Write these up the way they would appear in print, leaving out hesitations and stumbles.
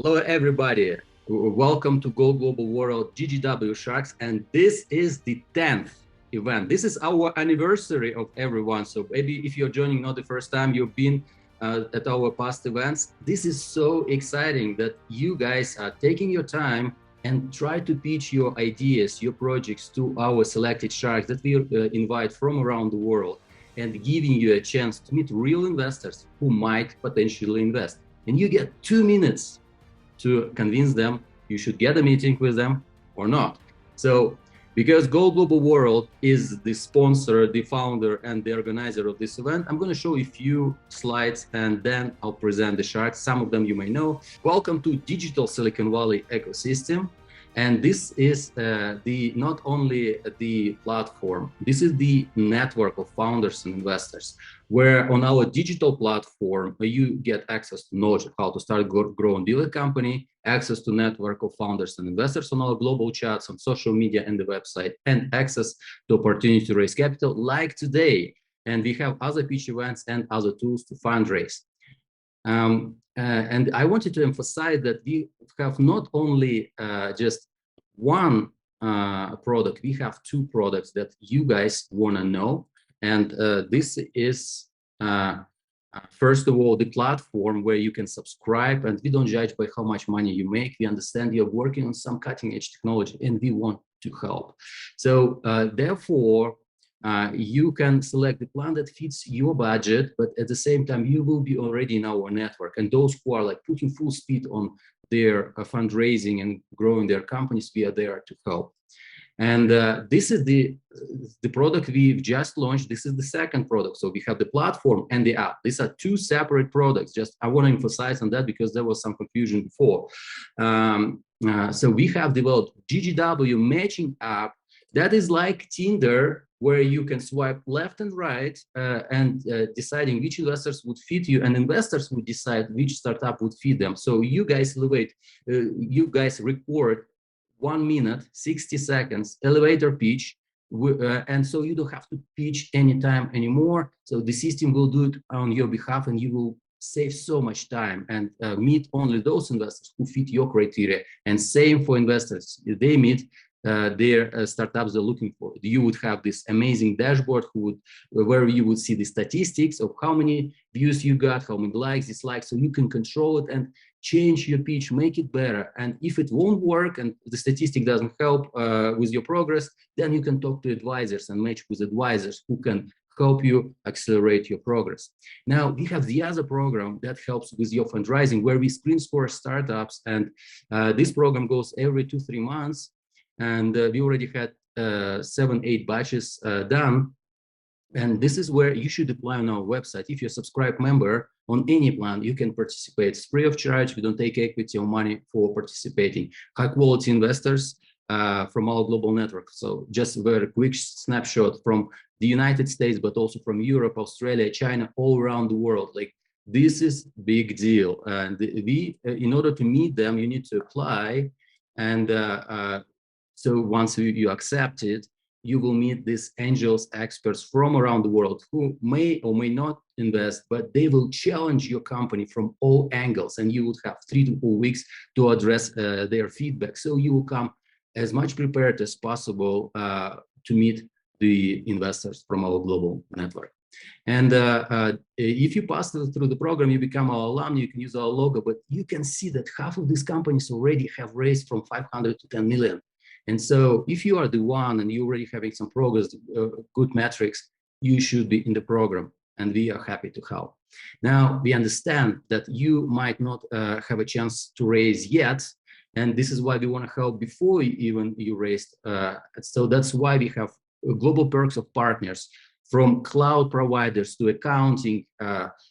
Hello, everybody. Welcome to Go Global World GGW Sharks, and this is the 10th event. This is our anniversary of everyone. So maybe if you're joining not the first time, you've been at our past events. This is so exciting that you guys are taking your time and try to pitch your ideas, your projects to our selected sharks that we invite from around the world, and giving you a chance to meet real investors who might potentially invest. And you get 2 minutes to convince them you should get a meeting with them or not. So because Go Global World is the sponsor, the founder, and the organizer of this event, I'm going to show a few slides and then I'll present the sharks. Some of them you may know. Welcome to Digital Silicon Valley ecosystem. And this is not only the platform, this is the network of founders and investors, where on our digital platform, you get access to knowledge of how to start, grow, and build a company, access to network of founders and investors on our global chats, on social media and the website, and access to opportunity to raise capital like today. And we have other pitch events and other tools to fundraise. And I wanted to emphasize that we have not only just one product, we have two products that you guys want to know. And this is, first of all, the platform where you can subscribe, and we don't judge by how much money you make. We understand you're working on some cutting edge technology and we want to help. So therefore, you can select the plan that fits your budget, but at the same time, you will be already in our network. And those who are like putting full speed on their fundraising and growing their companies, we are there to help. And this is the product we've just launched. This is the second product. So we have the platform and the app. These are two separate products. Just I want to emphasize on that because there was some confusion before. So we have developed GGW matching app that is like Tinder, where you can swipe left and right and deciding which investors would fit you, and investors would decide which startup would fit them. So you guys elevate, you guys record 1 minute, 60 seconds elevator pitch. And so you don't have to pitch anytime anymore. So the system will do it on your behalf and you will save so much time and meet only those investors who fit your criteria. And same for investors. They meet their startups they're looking for. You would have this amazing dashboard where you would see the statistics of how many views you got, how many likes, dislikes, so you can control it and change your pitch, make it better. And if it won't work and the statistic doesn't help with your progress, then you can talk to advisors and match with advisors who can help you accelerate your progress. Now, we have the other program that helps with your fundraising, where we screen score startups. And this program goes every 2-3 months. And we already had 7-8 batches done. And this is where you should apply on our website. If you're a subscribed member on any plan, you can participate. It's free of charge. We don't take equity or money for participating. High quality investors from our global network. So just a very quick snapshot from the United States, but also from Europe, Australia, China, all around the world. Like, this is big deal. And we, in order to meet them, you need to apply. And so once you accept it, you will meet these angels experts from around the world who may or may not invest, but they will challenge your company from all angles. And you would have 3 to 4 weeks to address their feedback. So you will come as much prepared as possible to meet the investors from our global network. And if you pass through the program, you become our alumni, you can use our logo, but you can see that half of these companies already have raised from 500 to 10 million. And so if you are the one and you're already having some progress, good metrics, you should be in the program, and we are happy to help. Now, we understand that you might not have a chance to raise yet, and this is why we want to help before you raised. So that's why we have global perks of partners, from cloud providers to accounting,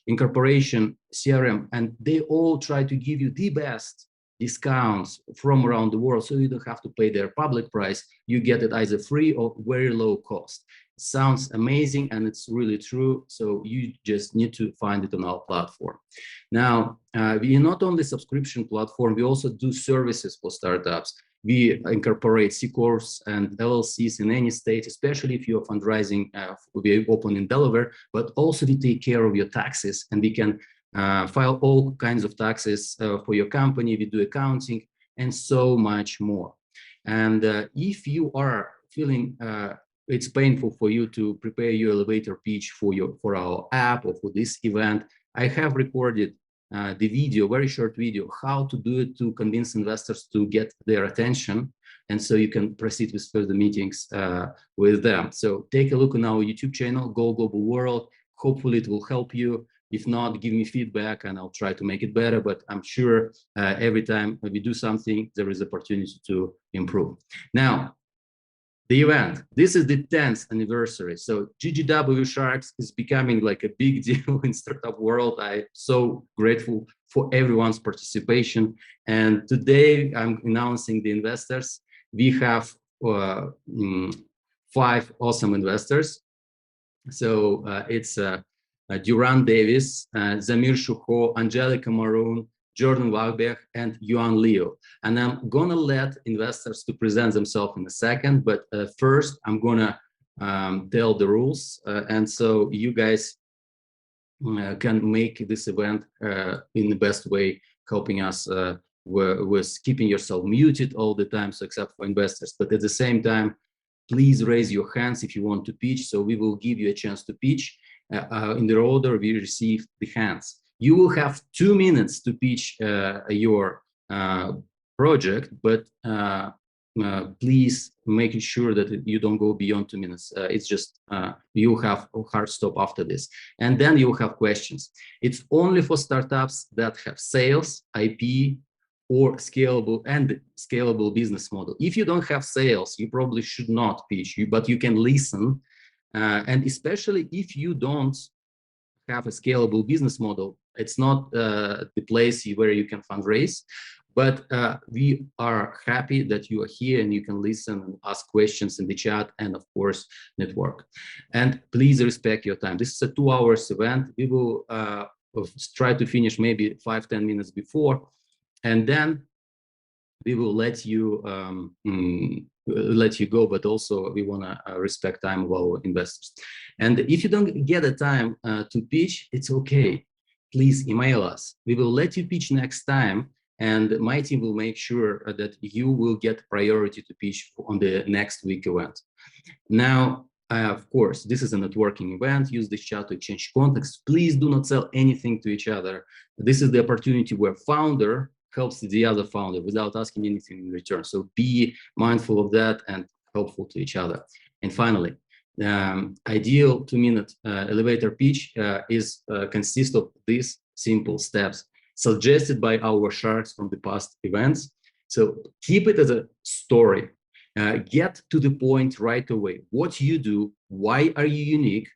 incorporation, CRM, and they all try to give you the best discounts from around the world, so you don't have to pay their public price. You get it either free or very low cost. It sounds amazing, and it's really true. So you just need to find it on our platform. Now, we are not only subscription platform, we also do services for startups. We incorporate C Corps and LLCs in any state, especially if you're fundraising, we open in Delaware, but also we take care of your taxes, and we can file all kinds of taxes for your company, we do accounting, and so much more. And if you are feeling it's painful for you to prepare your elevator pitch for our app or for this event, I have recorded the video, very short video, how to do it to convince investors to get their attention, and so you can proceed with further meetings with them. So take a look on our YouTube channel, Go Global World. Hopefully it will help you. If not, give me feedback and I'll try to make it better, but I'm sure every time we do something, there is opportunity to improve. Now, the event, this is the 10th anniversary. So GGW Sharks is becoming like a big deal in startup world. I'm so grateful for everyone's participation. And today I'm announcing the investors. We have 5 awesome investors. So it's Duránd F, Zamir Shukho, Angelica Morrone, Jordan Wahbeh, and Yuan Liu. And I'm gonna let investors to present themselves in a second, but first I'm gonna tell the rules. And so you guys can make this event in the best way, helping us with keeping yourself muted all the time, so except for investors. But at the same time, please raise your hands if you want to pitch, so we will give you a chance to pitch. In the order we receive the hands. You will have 2 minutes to pitch your project, but please make sure that you don't go beyond 2 minutes. It's just you have a hard stop after this, and then you have questions. It's only for startups that have sales, IP, or scalable business model. If you don't have sales, you probably should not pitch, but you can listen. And especially if you don't have a scalable business model, it's not the place where you can fundraise. But we are happy that you are here and you can listen and ask questions in the chat and, of course, network. And please respect your time. This is a 2 hours event. We will try to finish maybe 5-10 minutes before, and then we will let you go, but also we want to respect time of our investors. And if you don't get the time to pitch, it's okay. Please email us. We will let you pitch next time, and my team will make sure that you will get priority to pitch on the next week event. Now, of course, this is a networking event. Use this chat to exchange contacts. Please do not sell anything to each other. This is the opportunity where founder helps the other founder without asking anything in return. So be mindful of that and helpful to each other. And finally, ideal 2-minute elevator pitch consists of these simple steps suggested by our sharks from the past events. So keep it as a story. Get to the point right away. What you do, why are you unique?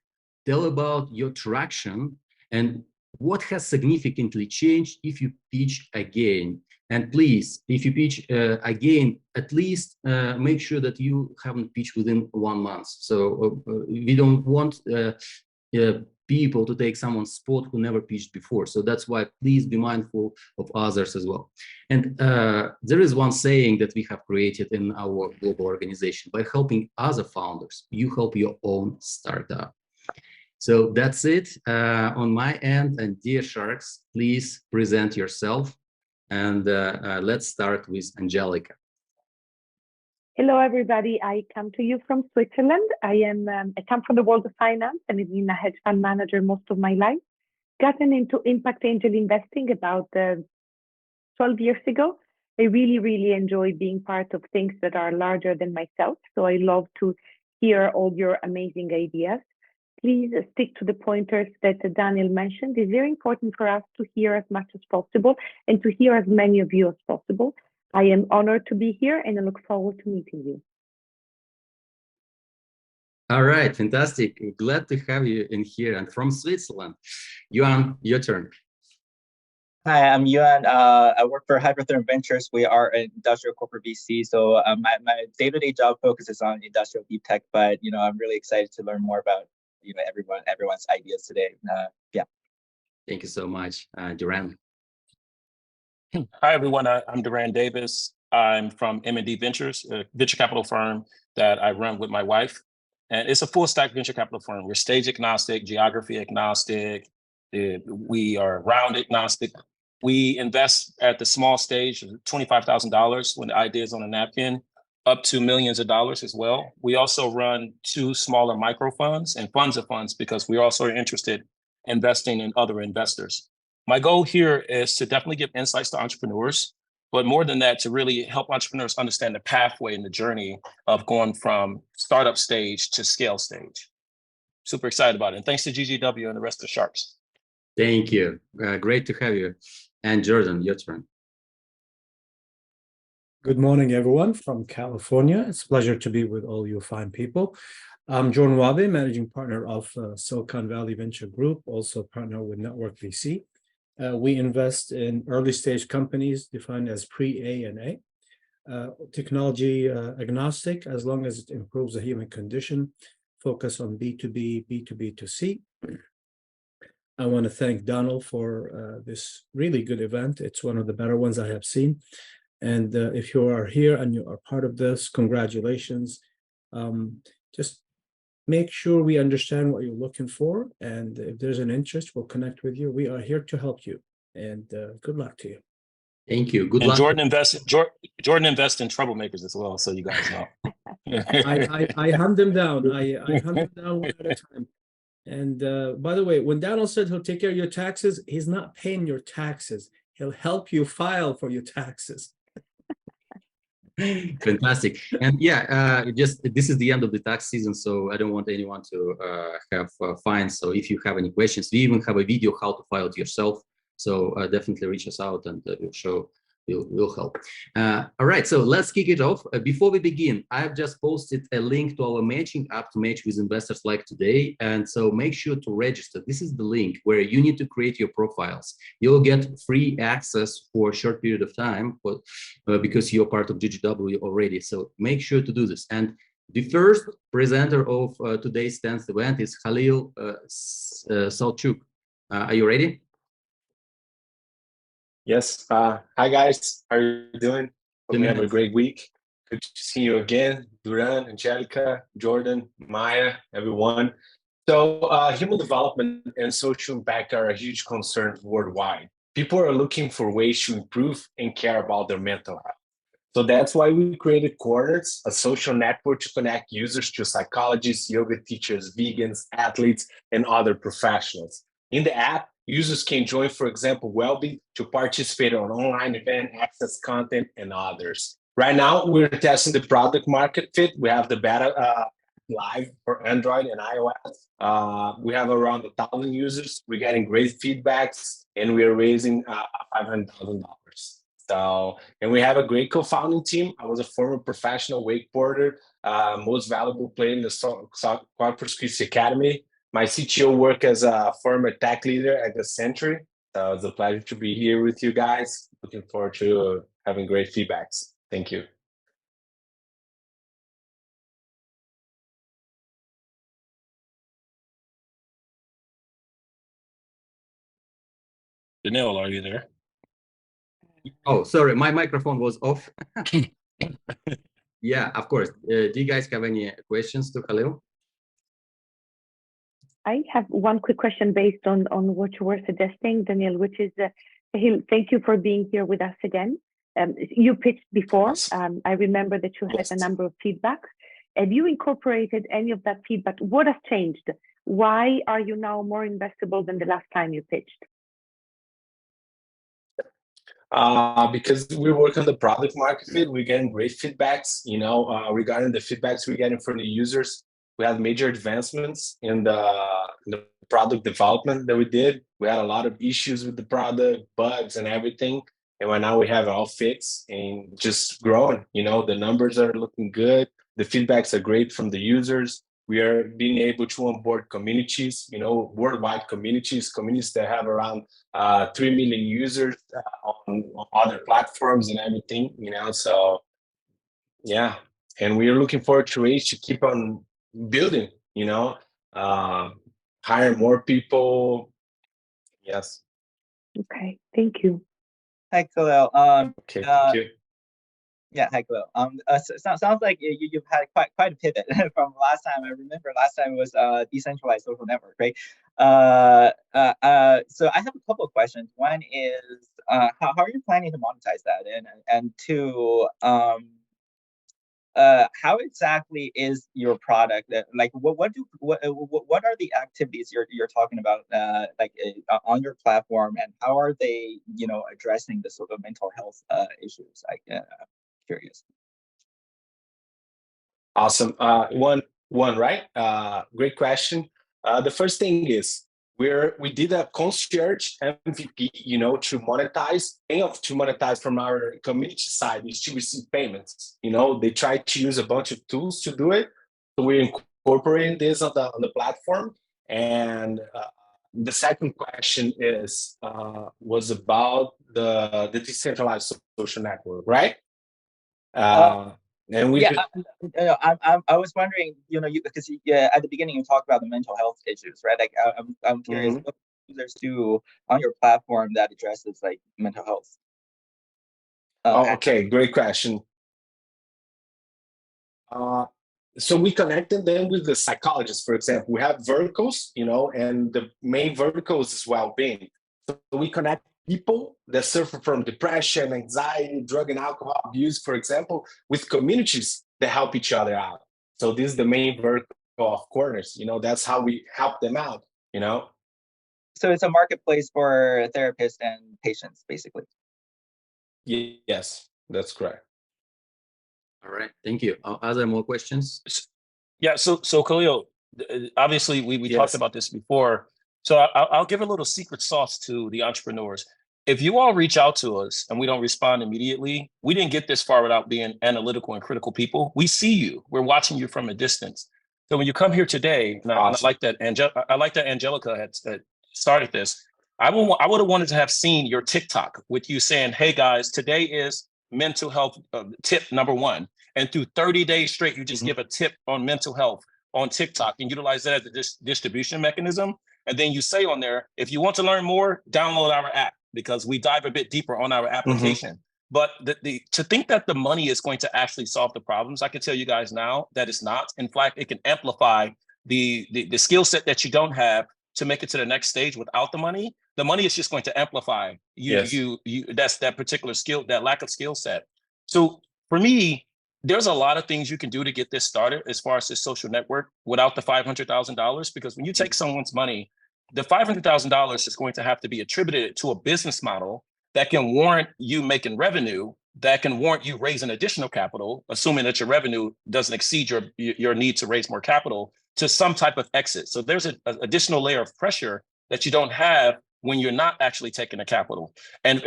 Tell about your traction and what has significantly changed if you pitch again. And please, if you pitch again, at least make sure that you haven't pitched within 1 month. So we don't want people to take someone's spot who never pitched before. So that's why please be mindful of others as well. And there is one saying that we have created in our global organization: by helping other founders, you help your own startup. So that's it on my end. And dear Sharks, please present yourself. And let's start with Angelica. Hello, everybody. I come to you from Switzerland. I come from the world of finance and I've been a hedge fund manager most of my life. Gotten into impact angel investing about 12 years ago. I really, really enjoy being part of things that are larger than myself. So I love to hear all your amazing ideas. Please stick to the pointers that Daniel mentioned. It's very important for us to hear as much as possible and to hear as many of you as possible. I am honored to be here and I look forward to meeting you. All right, fantastic. Glad to have you in here. And from Switzerland, Yuan, your turn. Hi, I'm Yuan. I work for Hypertherm Ventures. We are an industrial corporate VC. So my day-to-day job focuses on industrial deep tech, but I'm really excited to learn more about everyone's ideas today. Yeah. Thank you so much, Duránd. Hi, everyone. I'm Duránd F. I'm from M&D Ventures, a venture capital firm that I run with my wife. And it's a full stack venture capital firm. We're stage agnostic, geography agnostic, We are round agnostic. We invest at the small stage of $25,000 when the idea is on a napkin, up to millions of dollars as well. We also run 2 smaller micro funds and funds of funds because we're also interested in investing in other investors. My goal here is to definitely give insights to entrepreneurs, but more than that, to really help entrepreneurs understand the pathway and the journey of going from startup stage to scale stage. Super excited about it. And thanks to GGW and the rest of the Sharks. Thank you. Great to have you. And Jordan, your turn. Good morning, everyone from California. It's a pleasure to be with all you fine people. I'm Jordan Wahbeh, managing partner of Silicon Valley Venture Group, also partner with Network VC. We invest in early stage companies defined as pre-A and A. Technology agnostic, as long as it improves the human condition, focus on B2B, B2B2C. I want to thank Donald for this really good event. It's one of the better ones I have seen. And if you are here and you are part of this, congratulations. Just make sure we understand what you're looking for. And if there's an interest, we'll connect with you. We are here to help you. And good luck to you. Thank you. Good and luck. Jordan invests in troublemakers as well, so you guys know. I hunt them down. I hunt them down one at a time. And by the way, when Donald said he'll take care of your taxes, he's not paying your taxes. He'll help you file for your taxes. Fantastic. And yeah, just this is the end of the tax season, so I don't want anyone to have fines. So if you have any questions, we even have a video how to file it yourself. So definitely reach us out and we'll show. Will help. All right, so let's kick it off. Before we begin, I've just posted a link to our matching app to match with investors like today. And so make sure to register. This is the link where you need to create your profiles. You'll get free access for a short period of time, but because you're part of GGW already. So make sure to do this. And the first presenter of today's 10th event is Khalil Salchuk. Are you ready? Yes. Hi, guys. How are you doing? Hope you have a great week. Good to see you again. Duránd, Angelica, Jordan, Maya, everyone. So human development and social impact are a huge concern worldwide. People are looking for ways to improve and care about their mental health. So that's why we created Corners, a social network to connect users to psychologists, yoga teachers, vegans, athletes, and other professionals. In the app, users can join, for example, Wahbeh to participate on online event, access content, and others. Right now, we're testing the product market fit. We have the beta live for Android and iOS. We have around 1,000 users. We're getting great feedbacks, and we're raising $500,000. So, and we have a great co-founding team. I was a former professional wakeboarder, most valuable player in the Corpus Christi Academy. My CTO worked as a former tech leader at the Century. So it's a pleasure to be here with you guys. Looking forward to having great feedbacks. Thank you. Daniel, are you there? Oh, sorry, my microphone was off. Yeah, of course. Do you guys have any questions to Khalil? I have one quick question based on what you were suggesting, Daniel, which is, thank you for being here with us again. You pitched before. I remember that you had a number of feedbacks. Have you incorporated any of that feedback? What has changed? Why are you now more investable than the last time you pitched? Because we work on the product market fit, we're getting great feedbacks, regarding the feedbacks we're getting from the users. We had major advancements in the product development that we did. We had a lot of issues with the product, bugs and everything. And right now we have it all fixed and just growing. The numbers are looking good. The feedbacks are great from the users. We are being able to onboard communities, worldwide communities that have around 3 million users on other platforms and everything, so yeah. And we are looking forward to ways to keep on building, hire more people. Yes. Okay, thank you. Hi, Khalil. Okay, thank you. Yeah, hi, Khalil. Sounds like you've had quite a pivot from last time. I remember last time was decentralized social network, right? So I have a couple of questions. One is how are you planning to monetize that, and two, how exactly is your product? Like, what are the activities you're talking about, on your platform, and how are they, addressing the sort of mental health issues? I'm curious. Awesome. One, right? Great question. The first thing is we did a concierge MVP, to monetize from our community side is to receive payments. They try to use a bunch of tools to do it. So we're incorporating this on the platform. And the second question was about the decentralized social network, right? And we I was wondering, because at the beginning you talked about the mental health issues, right? Like, I'm curious, what users do on your platform that addresses like mental health? Okay, great question. So we connected them with the psychologists, for example. We have verticals, and the main verticals is well-being. So we connect people that suffer from depression, anxiety, drug and alcohol abuse, for example, with communities that help each other out. So this is the main vertical of Corners. That's how we help them out. So it's a marketplace for therapists and patients, basically. Yes, that's correct. All right, thank you. Are there more questions? Yeah, so Khalil, obviously we talked about this before. So I'll give a little secret sauce to the entrepreneurs. If you all reach out to us and we don't respond immediately, we didn't get this far without being analytical and critical people. We see you. We're watching you from a distance. So when you come here today, and I like that Angelica had started this. I would have wanted to have seen your TikTok with you saying, "Hey guys, today is mental health tip number 1." And through 30 days straight, you just give a tip on mental health on TikTok and utilize that as a distribution mechanism. And then you say on there, if you want to learn more, download our app, because we dive a bit deeper on our application. But to think that the money is going to actually solve the problems, I can tell you guys now that it's not. In fact, it can amplify the skill set that you don't have to make it to the next stage without the money. The money is just going to amplify that's that particular skill, that lack of skill set. So for me, there's a lot of things you can do to get this started as far as this social network without the $500,000, because when you take someone's money, the $500,000 is going to have to be attributed to a business model that can warrant you making revenue, that can warrant you raising additional capital, assuming that your revenue doesn't exceed your need to raise more capital, to some type of exit. So there's an additional layer of pressure that you don't have when you're not actually taking the capital. And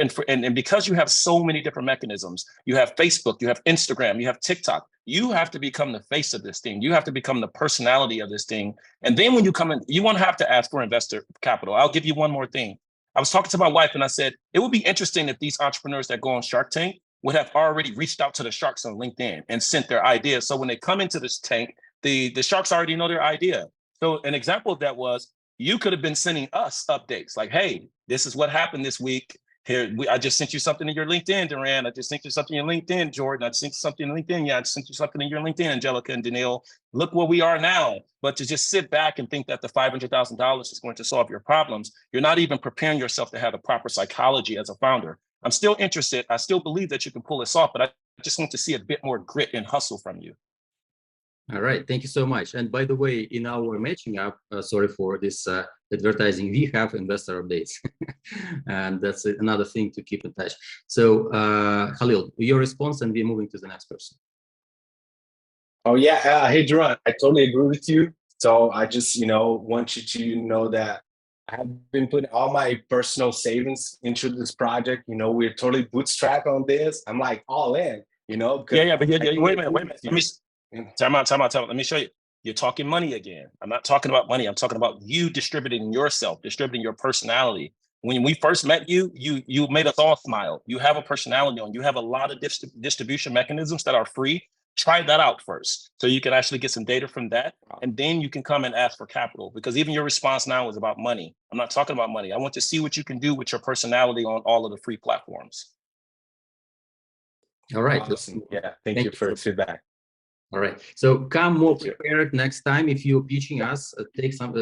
because you have so many different mechanisms, you have Facebook, you have Instagram, you have TikTok, you have to become the face of this thing. You have to become the personality of this thing. And then when you come in, you won't have to ask for investor capital. I'll give you one more thing. I was talking to my wife and I said, it would be interesting if these entrepreneurs that go on Shark Tank would have already reached out to the sharks on LinkedIn and sent their ideas. So when they come into this tank, the sharks already know their idea. So an example of that was, you could have been sending us updates like, hey, this is what happened this week. Here, I just sent you something in your LinkedIn, Duránd. I just sent you something in your LinkedIn, Jordan. I sent you something in LinkedIn. Yeah, I sent you something in your LinkedIn, Angelica and Daniil. Look where we are now. But to just sit back and think that the $500,000 is going to solve your problems, you're not even preparing yourself to have the proper psychology as a founder. I'm still interested. I still believe that you can pull this off, but I just want to see a bit more grit and hustle from you. All right, thank you so much. And by the way, in our matching app, sorry for this advertising, we have investor updates. And that's another thing to keep in touch. So Khalil, your response, and we're moving to the next person. Oh yeah, hey Duránd, I totally agree with you. So I just, want you to know that I have been putting all my personal savings into this project. We're totally bootstrapped on this. I'm like all in, But wait a minute. Let me time out. Let me show you. You're talking money again. I'm not talking about money. I'm talking about you distributing yourself, distributing your personality. When we first met you, you made us all smile. You have a personality on. You have a lot of distribution mechanisms that are free. Try that out first, so you can actually get some data from that, and then you can come and ask for capital. Because even your response now is about money. I'm not talking about money. I want to see what you can do with your personality on all of the free platforms. All right. Awesome. Yeah. Thank you for the feedback. All right. So come more prepared next time. If you're pitching us, take some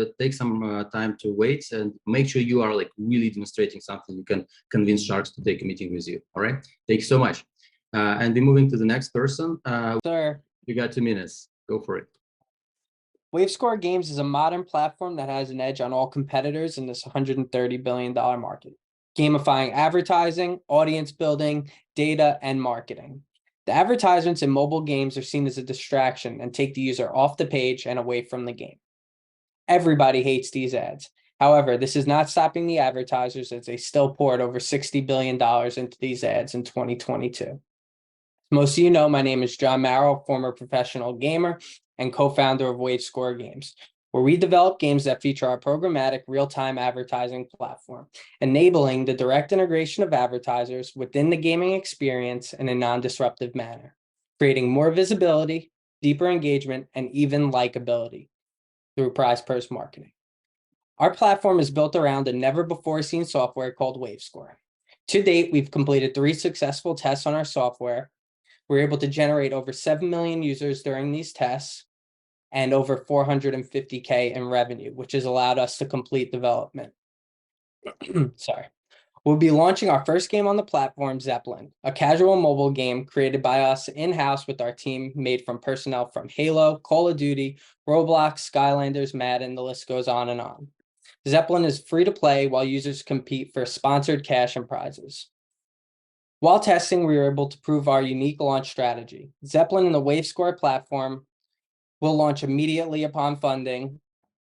time to wait and make sure you are like really demonstrating something you can convince Sharks to take a meeting with you. All right. Thank you so much. And we're moving to the next person. Sir, you got 2 minutes. Go for it. WaveScore Games is a modern platform that has an edge on all competitors in this $130 billion market, gamifying advertising, audience building, data, and marketing. The advertisements in mobile games are seen as a distraction and take the user off the page and away from the game. Everybody hates these ads. However, this is not stopping the advertisers as they still poured over $60 billion into these ads in 2022. Most of you know, my name is John Marrow, former professional gamer and co-founder of WaveScore Games, where we develop games that feature our programmatic real-time advertising platform, enabling the direct integration of advertisers within the gaming experience in a non-disruptive manner, creating more visibility, deeper engagement, and even likability through prize purse marketing. Our platform is built around a never-before-seen software called WaveScore. To date, we've completed 3 successful tests on our software. We're able to generate over 7 million users during these tests and over $450K in revenue, which has allowed us to complete development. Sorry. We'll be launching our first game on the platform, Zeppelin, a casual mobile game created by us in-house with our team, made from personnel from Halo, Call of Duty, Roblox, Skylanders, Madden, the list goes on and on. Zeppelin is free to play while users compete for sponsored cash and prizes. While testing, we were able to prove our unique launch strategy. Zeppelin and the WaveScore platform will launch immediately upon funding,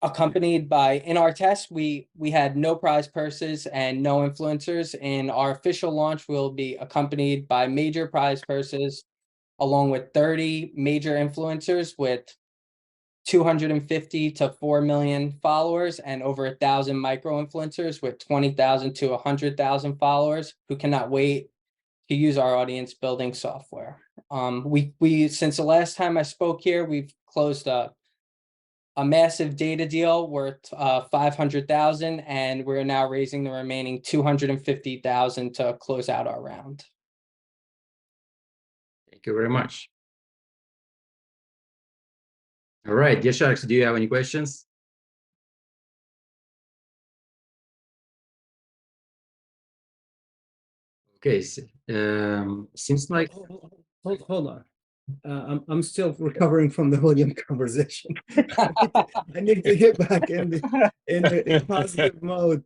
accompanied by, in our test, we had no prize purses and no influencers. In our official launch, we'll be accompanied by major prize purses, along with 30 major influencers with 250 to 4 million followers and over 1,000 micro influencers with 20,000 to 100,000 followers who cannot wait to use our audience building software. We since the last time I spoke here, we've closed a massive data deal worth $500,000, and we're now raising the remaining $250,000 to close out our round. Thank you very much. All right, dear Sharks, do you have any questions? Okay, seems like. Hold on. I'm still recovering from the William conversation. I need to get back in positive mode.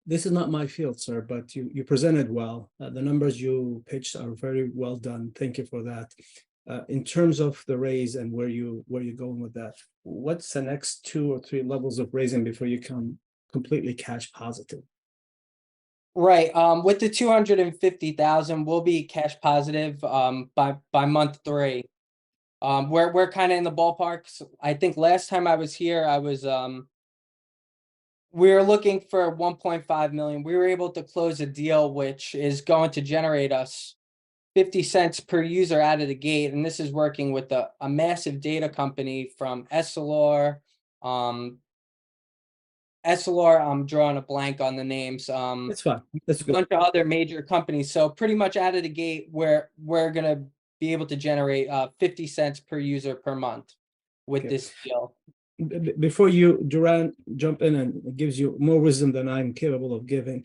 This is not my field, sir, but you presented well. The numbers you pitched are very well done. Thank you for that. In terms of the raise and where you're going with that, what's the next 2 or 3 levels of raising before you come completely cash positive? Right. With the 250,000, we'll be cash positive by month 3. We're kind of in the ballpark. So I think last time I was here, we were looking for 1.5 million. We were able to close a deal which is going to generate us 50 cents per user out of the gate, and this is working with a massive data company from Essilor. Essilor, I'm drawing a blank on the names. That's fine. That's a good. bunch of other major companies. So pretty much out of the gate, we're gonna be able to generate 50 cents per user per month with this deal. Before you, Duránd, jump in and it gives you more wisdom than I'm capable of giving.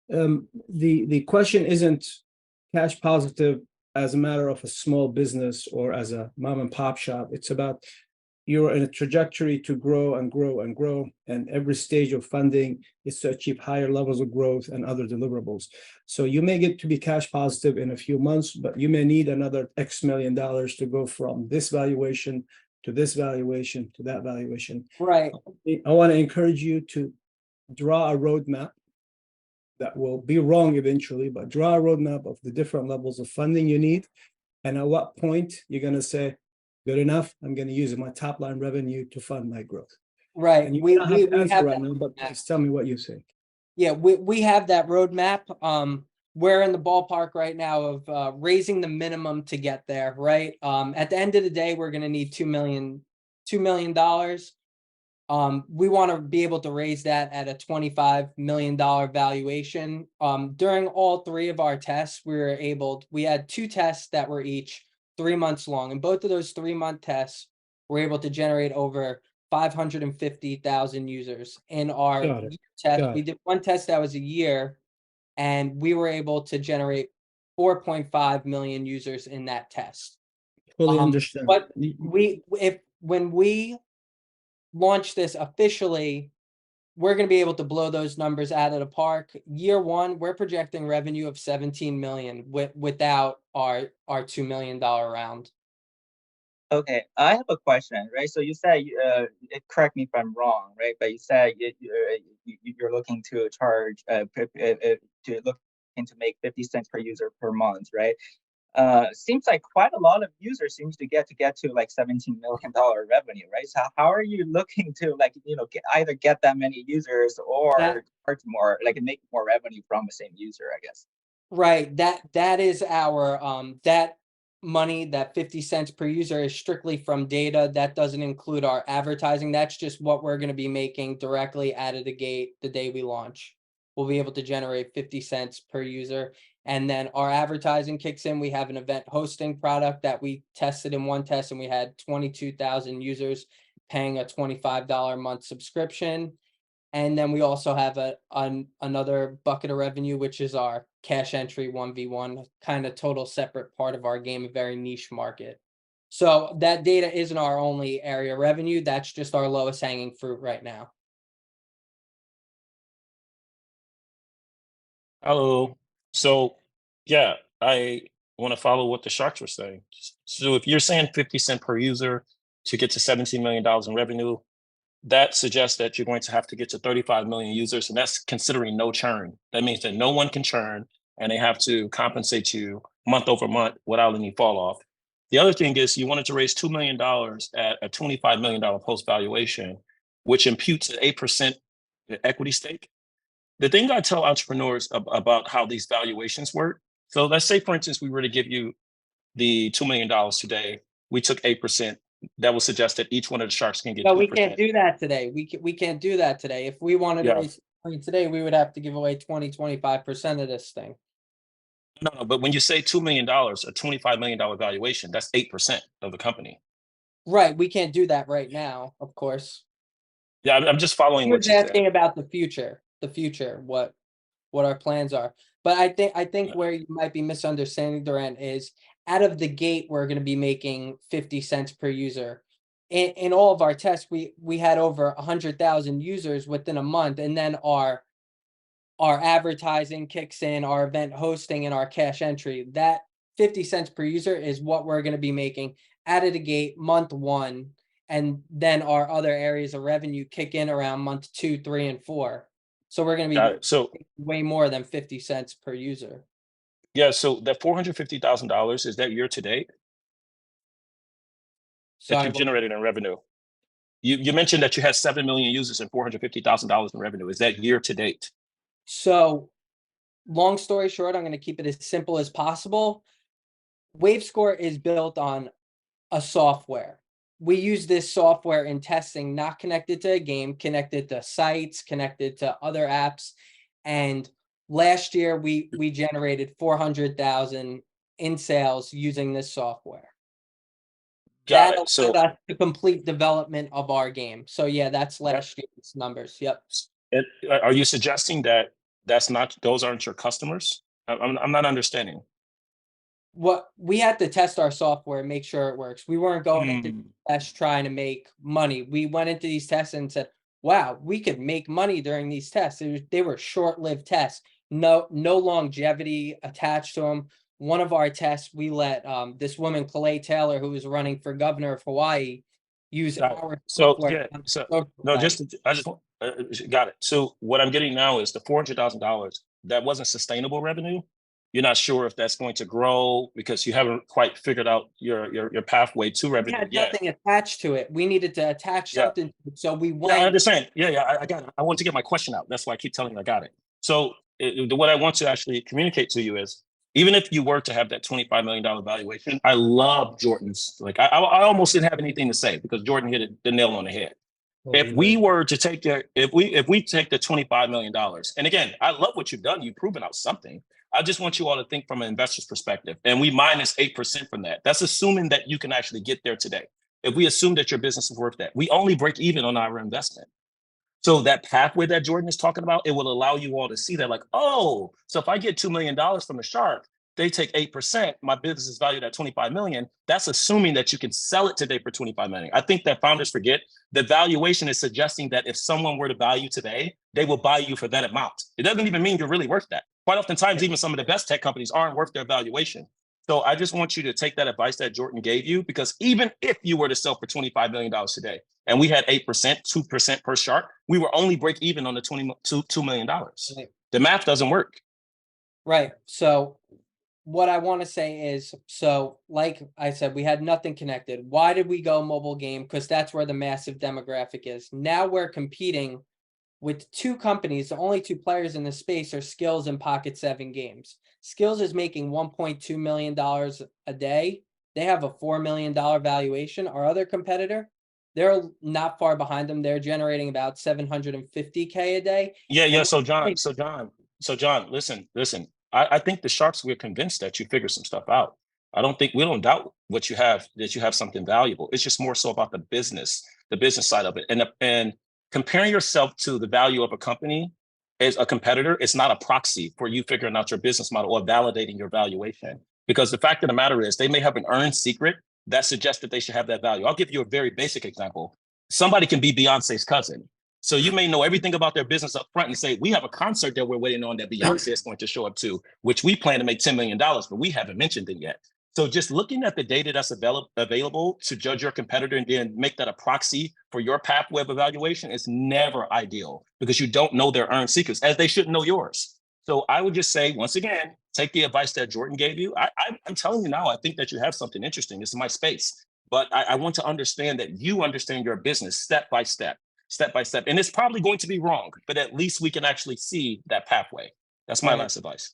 The question isn't cash positive as a matter of a small business or as a mom and pop shop. It's about you're in a trajectory to grow and grow and grow, and every stage of funding is to achieve higher levels of growth and other deliverables. So you may get to be cash positive in a few months, but you may need another X million dollars to go from this valuation to this valuation to that valuation. Right. I want to encourage you to draw a roadmap that will be wrong eventually, but draw a roadmap of the different levels of funding you need. And at what point you're going to say, good enough, I'm going to use my top line revenue to fund my growth. Right. And you don't have to answer right now, but please tell me what you think. Yeah, we have that roadmap. We're in the ballpark right now of raising the minimum to get there, right? At the end of the day, we're going to need $2 million. We want to be able to raise that at a $25 million valuation. During all three of our tests, we had two tests that were each 3 months long, and both of those 3-month tests were able to generate over 550,000 users. In our test, we did one test that was a year, and we were able to generate 4.5 million users in that test. Fully understand. But when we launch this officially, we're going to be able to blow those numbers out of the park. Year one, we're projecting revenue of 17 million without our $2 million round. Okay, I have a question, right? So you said, correct me if I'm wrong, right? But you said you're looking to charge, to make 50 cents per user per month, right? Seems like quite a lot of users seems to get to like $17 million revenue, right? So how are you looking to either get that many users or charge more, make more revenue from the same user, I guess? Right. That is our that money, that 50 cents per user is strictly from data. That doesn't include our advertising. That's just what we're going to be making directly out of the gate the day we launch. We'll be able to generate 50 cents per user. And then our advertising kicks in. We have an event hosting product that we tested in one test, and we had 22,000 users paying a $25 a month subscription. And then we also have another bucket of revenue, which is our cash entry 1v1, kind of total separate part of our game, a very niche market. So that data isn't our only area of revenue. That's just our lowest hanging fruit right now. Hello. So, yeah, I want to follow what the Sharks were saying. So if you're saying 50 cents per user to get to $17 million in revenue, that suggests that you're going to have to get to 35 million users, and that's considering no churn. That means that no one can churn, and they have to compensate you month over month without any fall off. The other thing is you wanted to raise $2 million at a $25 million post valuation, which imputes an 8% equity stake. The thing I tell entrepreneurs about how these valuations work, so let's say, for instance, we were to give you the $2 million today, we took 8%. That will suggest that each one of the Sharks can get. No, we can't do that today. We can't do that today. If we wanted to raise money today, we would have to give away 25% of this thing. No, but when you say $2 million, a $25 million valuation, that's 8% of the company. Right. We can't do that right now, of course. Yeah, I'm just following what you're asking about the future, what our plans are. But I think where you might be misunderstanding, Duránd, is out of the gate, we're going to be making 50 cents per user. In all of our tests, we had over 100,000 users within a month, and then our advertising kicks in, our event hosting, and our cash entry. That 50 cents per user is what we're going to be making out of the gate month one, and then our other areas of revenue kick in around month 2, 3, and 4. So we're going to be way more than 50 cents per user. Yeah, so that $450,000, is that year to date? That you've generated in revenue? You mentioned that you had 7 million users and $450,000 in revenue. Is that year to date? So, long story short, I'm going to keep it as simple as possible. WaveScore is built on a software. We use this software in testing, not connected to a game, connected to sites, connected to other apps. And last year, we generated 400,000 in sales using this software. That allowed the complete development of our game. So yeah, that's last year's numbers. Yep. Are you suggesting that those aren't your customers? I'm not understanding. What we had to test our software and make sure it works. We weren't going into tests trying to make money. We went into these tests and said, wow, we could make money during these tests. They were short-lived tests. No longevity attached to them. One of our tests, we let this woman, Kalei Taylor, who was running for governor of Hawaii, use our software. I just got it. So what I'm getting now is the $400,000, that wasn't sustainable revenue. You're not sure if that's going to grow because you haven't quite figured out your pathway to revenue yet. We had nothing attached to it. We needed to attach something to it. So we went. Yeah, I understand. Yeah, I got it. I want to get my question out. That's why I keep telling you I got it. So what I want to actually communicate to you is, even if you were to have that $25 million valuation, I love Jordan's. Like I almost didn't have anything to say because Jordan hit the nail on the head. If we were to take if we take the $25 million, and again, I love what you've done. You've proven out something. I just want you all to think from an investor's perspective, and we minus 8% from that. That's assuming that you can actually get there today. If we assume that your business is worth that, we only break even on our investment. So that pathway that Jordan is talking about, it will allow you all to see that, like, oh, so if I get $2 million from the shark, they take 8%, my business is valued at 25 million. That's assuming that you can sell it today for 25 million. I think that founders forget the valuation is suggesting that if someone were to value today, they will buy you for that amount. It doesn't even mean you're really worth that. Quite oftentimes, even some of the best tech companies aren't worth their valuation. So I just want you to take that advice that Jordan gave you, because even if you were to sell for $25 million today, and we had 8%, 2% per shark, we were only break even on the $2 million. The math doesn't work. Right. So what I want to say is, so like I said, we had nothing connected. Why did we go mobile game? Because that's where the massive demographic is. Now we're competing with two companies. The only two players in this space are Skills and Pocket 7 Games. Skills is making $1.2 million a day. They have a $4 million valuation. Our other competitor, they're not far behind them. They're generating about $750K a day. Yeah. So John, listen. I think the Sharks, we're convinced that you figured some stuff out. We don't doubt what you have, that you have something valuable. It's just more so about the business side of it. And comparing yourself to the value of a company as a competitor, it's not a proxy for you figuring out your business model or validating your valuation. Because the fact of the matter is, they may have an earned secret that suggests that they should have that value. I'll give you a very basic example. Somebody can be Beyonce's cousin. So you may know everything about their business up front and say, we have a concert that we're waiting on that Beyonce is going to show up to, which we plan to make $10 million, but we haven't mentioned it yet. So just looking at the data that's available to judge your competitor and then make that a proxy for your pathway of evaluation is never ideal, because you don't know their earned secrets, as they shouldn't know yours. So I would just say, once again, take the advice that Jordan gave you. I'm telling you now, I think that you have something interesting. This is my space. But I want to understand that you understand your business step by step. And it's probably going to be wrong, but at least we can actually see that pathway. That's my last advice.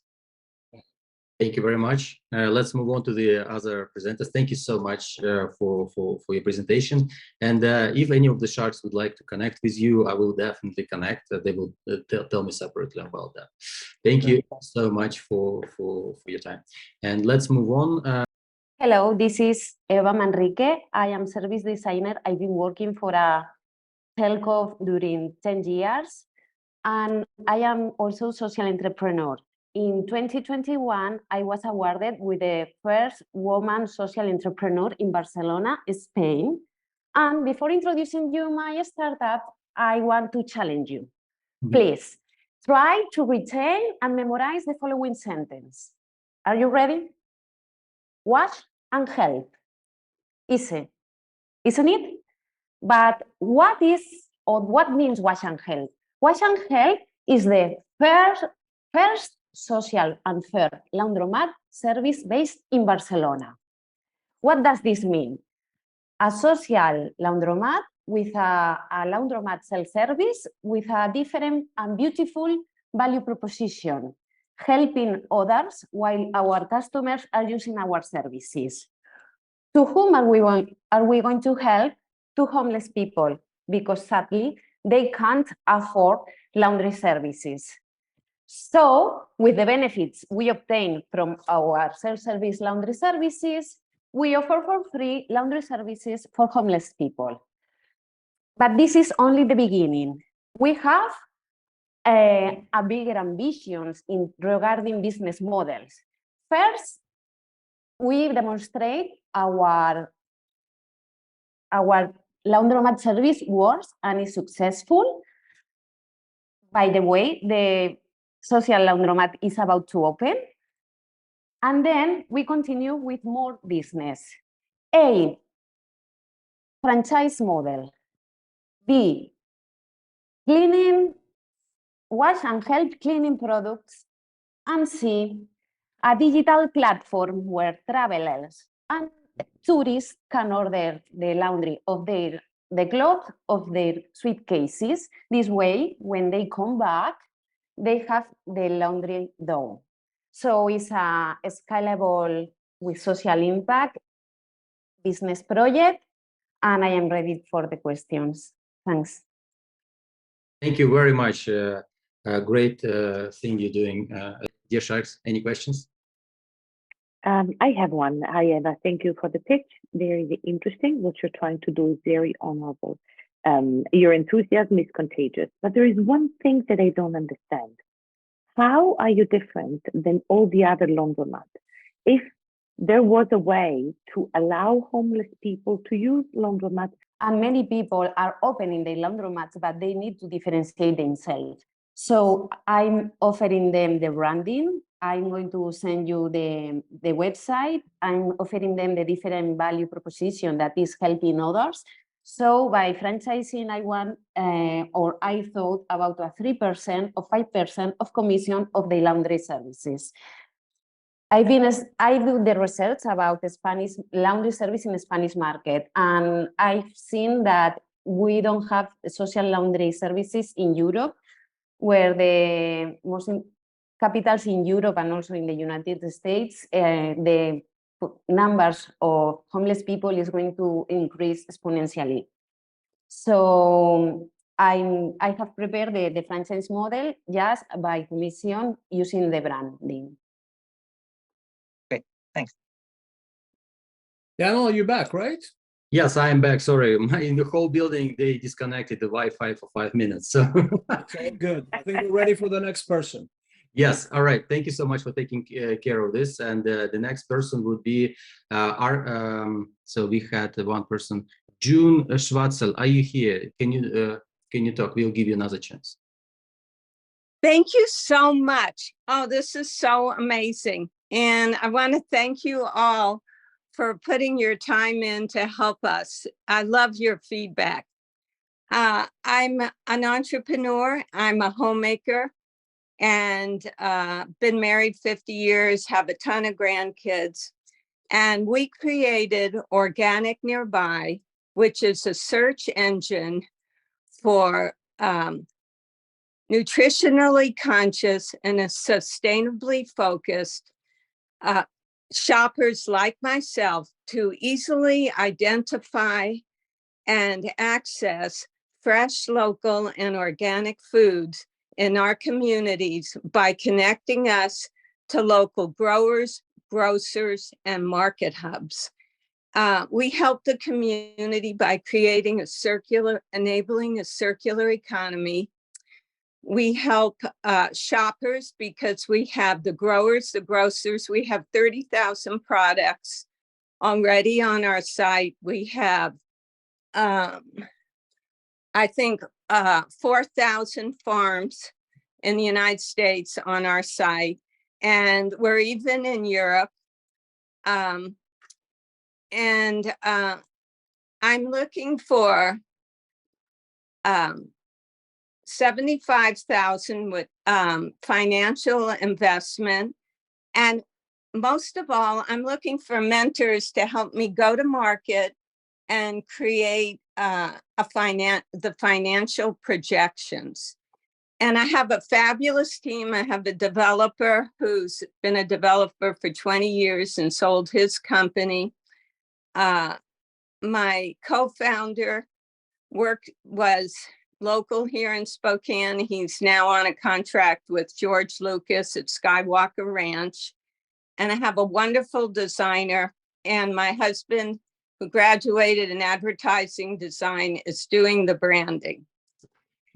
Thank you very much. Let's move on to the other presenters. Thank you so much for your presentation. And if any of the sharks would like to connect with you, I will definitely connect. They will tell me separately about that. Thank you so much for your time. And let's move on. Hello, this is Eva Manrique. I am service designer. I've been working for a telco during 10 years, and I am also social entrepreneur. In 2021, I was awarded with the first woman social entrepreneur in Barcelona, Spain. And before introducing you my startup, I want to challenge you. Please try to retain and memorize the following sentence. Are you ready? Wash and help. Easy, isn't it? But what means wash and help? Wash and help is the first social and fair laundromat service based in Barcelona. What does this mean? A social laundromat with a laundromat self-service with a different and beautiful value proposition, helping others while our customers are using our services. To whom are we going to help? To homeless people, because sadly, they can't afford laundry services. So, with the benefits we obtain from our self-service laundry services, we offer for free laundry services for homeless people. But this is only the beginning. We have a bigger ambitions regarding business models. First, we demonstrate our laundromat service works and is successful. By the way, the social laundromat is about to open. And then we continue with more business. A, franchise model. B, wash and help cleaning products. And C, a digital platform where travelers and tourists can order the laundry of the clothes of their suitcases. This way, when they come back, they have the laundry done. So it's a scalable with social impact business project, and I am ready for the questions. Thanks. Thank you very much. Great thing you're doing. Dear Sharks, any questions? I have one. Thank you for the pitch. Very interesting. What you're trying to do is very honorable. Your enthusiasm is contagious. But there is one thing that I don't understand. How are you different than all the other laundromats? If there was a way to allow homeless people to use laundromats. And many people are opening their laundromats, but they need to differentiate themselves. So I'm offering them the branding. I'm going to send you the website. I'm offering them the different value proposition that is helping others. So by franchising, I thought about a 3% or 5% of commission of the laundry services. I do the research about the Spanish laundry service in the Spanish market, and I've seen that we don't have social laundry services in Europe, where the most capitals in Europe and also in the United States, the numbers of homeless people is going to increase exponentially. So I have prepared the franchise model just by commission using the branding. Great, thanks. Daniel, you're back, right? Yes, I am back. Sorry, in the whole building, they disconnected the Wi-Fi for 5 minutes. So It's all good. I think we're ready for the next person. yes, all right. Thank you so much for taking care of this. And the next person would be so we had one person, June Schwarzel. Are you here? Can you talk? We'll give you another chance. Thank you so much. Oh, this is so amazing. And I want to thank you all for putting your time in to help us. I love your feedback. I'm an entrepreneur. I'm a homemaker and been married 50 years, have a ton of grandkids. And we created Organic Nearby, which is a search engine for nutritionally conscious and a sustainably focused shoppers like myself to easily identify and access fresh, local, and organic foods in our communities by connecting us to local growers, grocers, and market hubs. We help the community by creating enabling a circular economy. We help shoppers because we have the growers, the grocers. We have 30,000 products already on our site. We have, I think, 4,000 farms in the United States on our site. And we're even in Europe. I'm looking for 75,000 with financial investment. And most of all, I'm looking for mentors to help me go to market and create the financial projections. And I have a fabulous team. I have a developer who's been a developer for 20 years and sold his company. My co-founder was local here in Spokane. He's now on a contract with George Lucas at Skywalker Ranch. And I have a wonderful designer, and my husband, who graduated in advertising design, is doing the branding.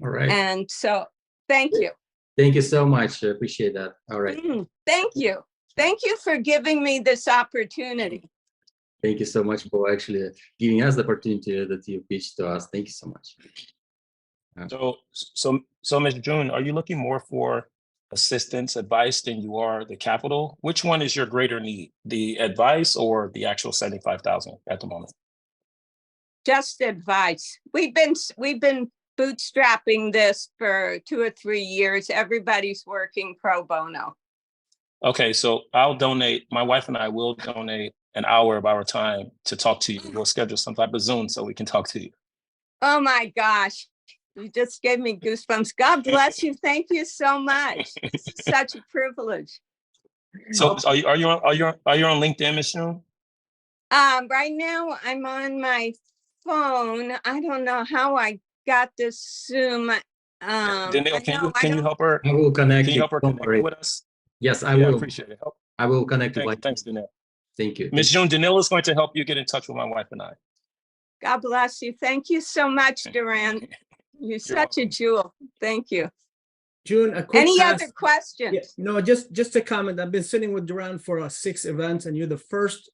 All right. And so, thank you. Thank you so much. I appreciate that. All right. Thank you. Thank you for giving me this opportunity. Thank you so much for actually giving us the opportunity that you pitched to us. Thank you so much. So Ms. June, are you looking more for assistance, advice than you are the capital? Which one is your greater need, the advice or the actual 75,000 at the moment? Just advice. We've been bootstrapping this for 2 or 3 years. Everybody's working pro bono. Okay, so I'll donate. My wife and I will donate an hour of our time to talk to you. We'll schedule some type of Zoom so we can talk to you. Oh my gosh. You just gave me goosebumps. God bless you. Thank you so much. This is such a privilege. So are you on LinkedIn, Ms. June? Right now I'm on my phone. I don't know how I got this Zoom. Danielle, I can you don't- help her? I will connect Can you you. help her Don't connect worry. with us? Yes, I Yeah, I will. appreciate it. I will connect you. Thanks, Danielle. Thank you. Ms. June, Danielle is going to help you get in touch with my wife and I. God bless you. Thank you so much, Duránd. You're such a jewel. Thank you. June, a quick Any pass. other questions? Yeah, no, just a comment. I've been sitting with Duránd for 6 events, and you're the first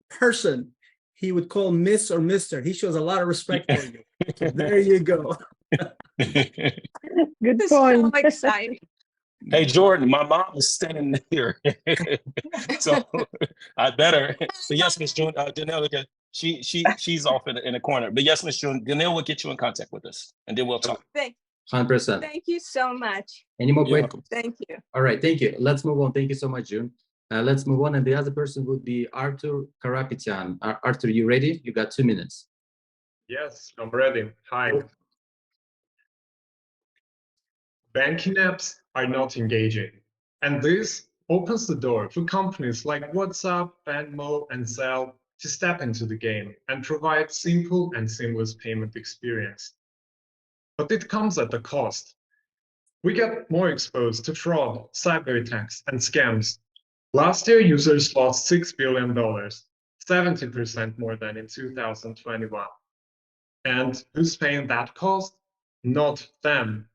person he would call Miss or Mister. He shows a lot of respect for you. So there you go. Good This is so point. exciting. Hey, Jordan, my mom is standing here. So I better. But yes, Miss June, Danielle, okay, she's off in the corner. But yes, Miss June, Danielle will get you in contact with us, and then we'll talk. 100%. Thank you so much. Any more You're questions? Thank you. All right, thank you. Let's move on. Thank you so much, June. Let's move on. And the other person would be Arthur Karapetyan. Arthur, you ready? You got 2 minutes. Yes, I'm ready. Hi. Banking apps are not engaging, and this opens the door for companies like WhatsApp, Venmo, and Zelle to step into the game and provide simple and seamless payment experience. But it comes at a cost. We get more exposed to fraud, cyber attacks, and scams. Last year, users lost $6 billion, 70% more than in 2021. And who's paying that cost? Not them.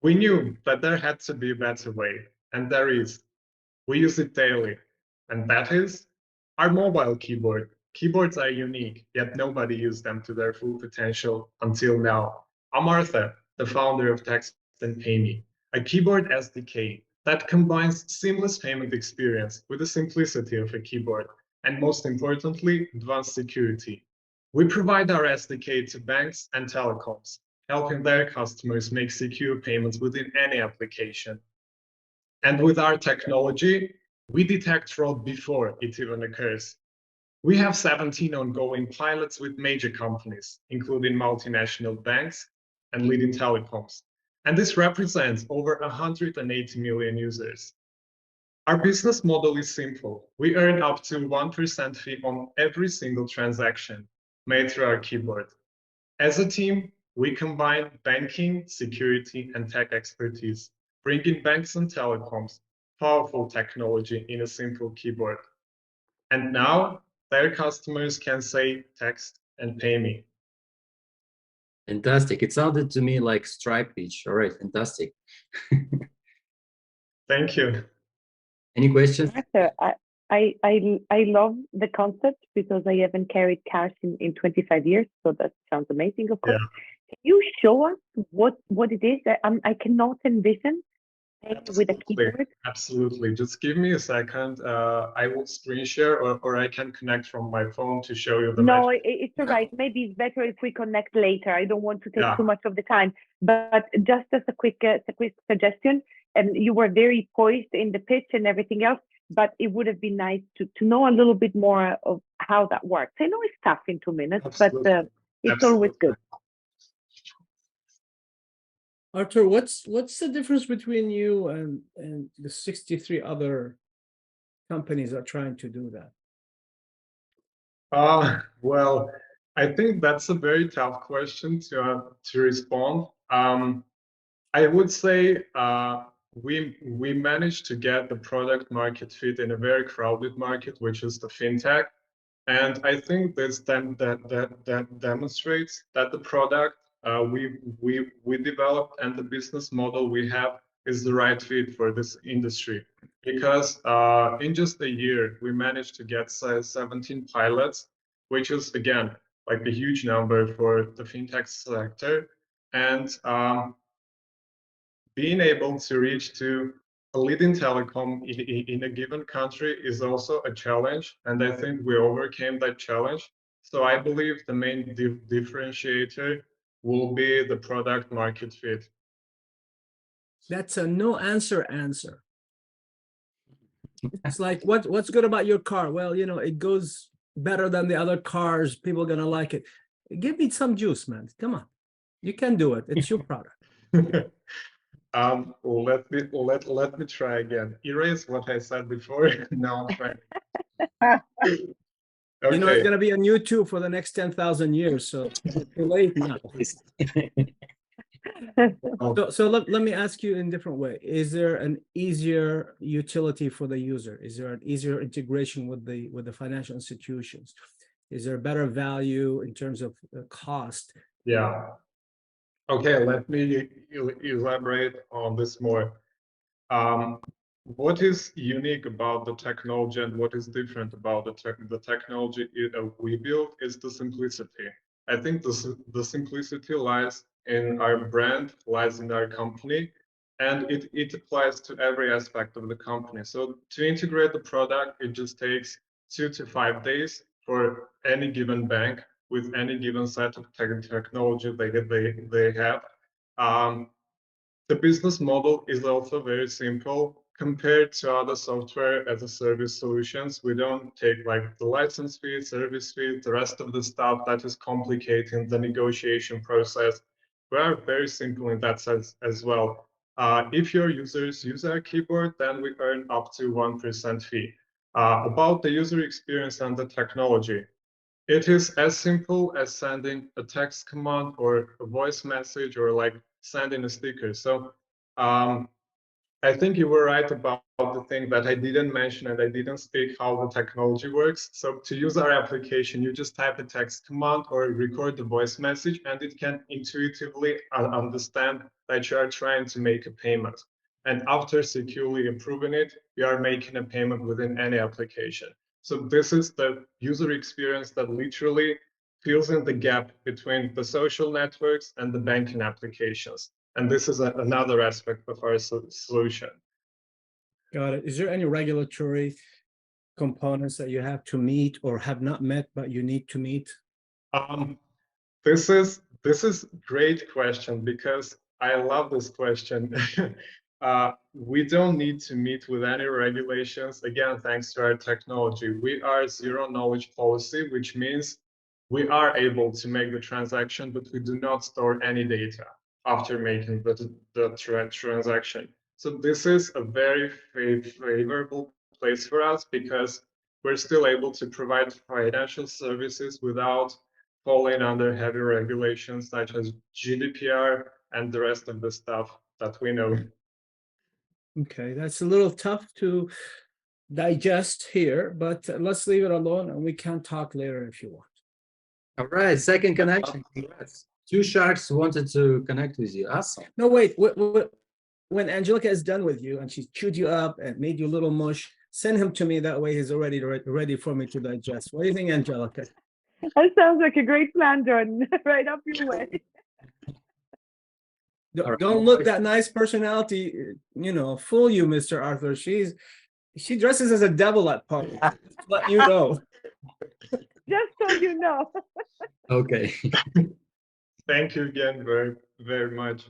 We knew that there had to be a better way, and there is. We use it daily, and that is our mobile keyboard. Keyboards are unique, yet nobody used them to their full potential until now. I'm Arthur, the founder of Text and Pay Me, a keyboard SDK that combines seamless payment experience with the simplicity of a keyboard, and most importantly, advanced security. We provide our SDK to banks and telecoms, helping their customers make secure payments within any application. And with our technology, we detect fraud before it even occurs. We have 17 ongoing pilots with major companies, including multinational banks and leading telecoms. And this represents over 180 million users. Our business model is simple. We earn up to 1% fee on every single transaction made through our keyboard. As a team, we combine banking, security, and tech expertise, bringing banks and telecoms powerful technology in a simple keyboard. And now their customers can say, text, and pay me. Fantastic. It sounded to me like Stripe pitch. All right, fantastic. Thank you. Any questions? Arthur, I love the concept because I haven't carried cash in 25 years, so that sounds amazing, of course. Yeah. Can you show us what it is? I cannot envision with a keyboard. Absolutely. Just give me a second. I will screen share or I can connect from my phone to show you the No, magic. it's all right. Maybe it's better if we connect later. I don't want to take Yeah. too much of the time. But just as a quick suggestion, and you were very poised in the pitch and everything else, but it would have been nice to know a little bit more of how that works. I know it's tough in 2 minutes, Absolutely. but it's always good. Arthur, what's the difference between you and the 63 other companies that are trying to do that? Well, I think that's a very tough question to respond. I would say we managed to get the product market fit in a very crowded market, which is the fintech, and I think this that demonstrates that the product we developed and the business model we have is the right fit for this industry. Because in just a year, we managed to get 17 pilots, which is, again, like a huge number for the fintech sector. And being able to reach to a leading telecom in a given country is also a challenge. And I think we overcame that challenge. So I believe the main differentiator will be the product market fit. That's a no answer. It's like, what's good about your car? Well, it goes better than the other cars. People are going to like it. Give me some juice, man. Come on. You can do it. It's your product. Let me try again. Erase what I said before. Now I'm trying. Okay. You know, it's going to be on YouTube for the next 10,000 years. So it's too late now. So let me ask you in a different way. Is there an easier utility for the user? Is there an easier integration with the financial institutions? Is there better value in terms of cost? Yeah. Okay, let me elaborate on this more. What is unique about the technology and what is different about the technology we built is the simplicity. I think the simplicity lies in our brand, lies in our company, and it applies to every aspect of the company. So to integrate the product, it just takes 2 to 5 days for any given bank with any given set of technology they have. The business model is also very simple compared to other software as a service solutions. We don't take like the license fee, service fee, the rest of the stuff that is complicating the negotiation process. We are very simple in that sense as well. If your users use our keyboard, then we earn up to 1% fee. About the user experience and the technology, it is as simple as sending a text command or a voice message or like sending a sticker. So I think you were right about the thing that I didn't mention and I didn't speak how the technology works. So to use our application, you just type a text command or record the voice message and it can intuitively understand that you are trying to make a payment. And after securely approving it, you are making a payment within any application. So this is the user experience that literally fills in the gap between the social networks and the banking applications. And this is another aspect of our solution. Got it. Is there any regulatory components that you have to meet or have not met, but you need to meet? This is great question because I love this question. We don't need to meet with any regulations. Again, thanks to our technology. We are zero knowledge policy, which means we are able to make the transaction, but we do not store any data after making the transaction. So this is a very favorable place for us because we're still able to provide financial services without falling under heavy regulations such as GDPR and the rest of the stuff that we know. Okay, that's a little tough to digest here, but let's leave it alone and we can talk later if you want. All right, second connection. Congrats. 2 sharks wanted to connect with you. Awesome. No, wait. When Angelica is done with you and she's chewed you up and made you a little mush, send him to me. That way he's already ready for me to digest. What do you think, Angelica? That sounds like a great plan, Jordan. Right up your way. Don't look that nice personality, you know, fool you, Mr. Arthur. She dresses as a devil at parties. Let you know. Just so you know. Okay. Thank you again very, very much.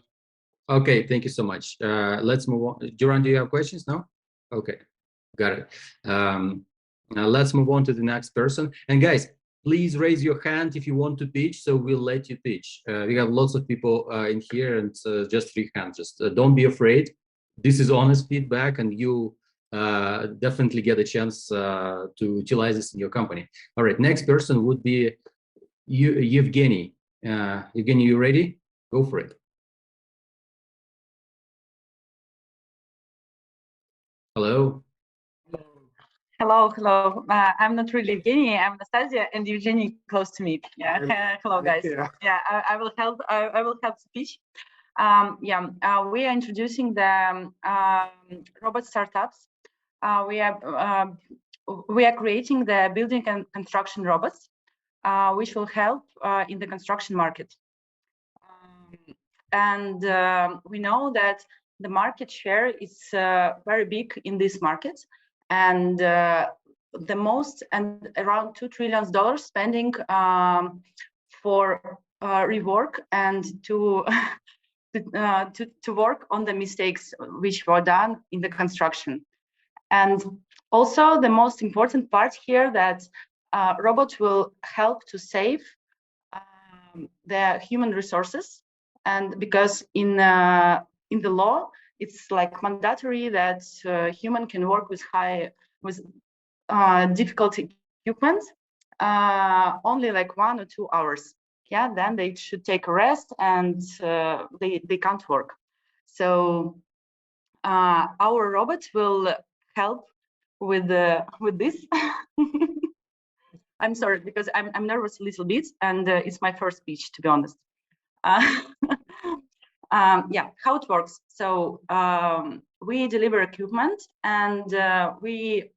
Okay, thank you so much. Let's move on. Duránd, do you have questions now? Okay, got it. Now let's move on to the next person. And guys, please raise your hand if you want to pitch, so we'll let you pitch. We have lots of people in here, and just free hands. Just don't be afraid. This is honest feedback, and you definitely get a chance to utilize this in your company. All right, next person would be Evgeny. Evgeny, you ready? Go for it. Hello. Hello. I'm not really Evgeny. I'm Anastasia, and Evgeny close to me. Yeah. Hello, guys. Yeah, I will help. I will help speech. We are introducing the robot startups. We are creating the building and construction robots, which will help in the construction market. We know that the market share is very big in this market, and the most and around $2 trillion spending for rework and to work on the mistakes which were done in the construction. And also the most important part here that robots will help to save the human resources, and because in the law it's like mandatory that human can work with difficult equipment, only like 1 or 2 hours. Yeah, then they should take a rest and they can't work. So our robots will help with this. I'm sorry, because I'm nervous a little bit, and it's my first speech, to be honest. Yeah, how it works. So we deliver equipment, and we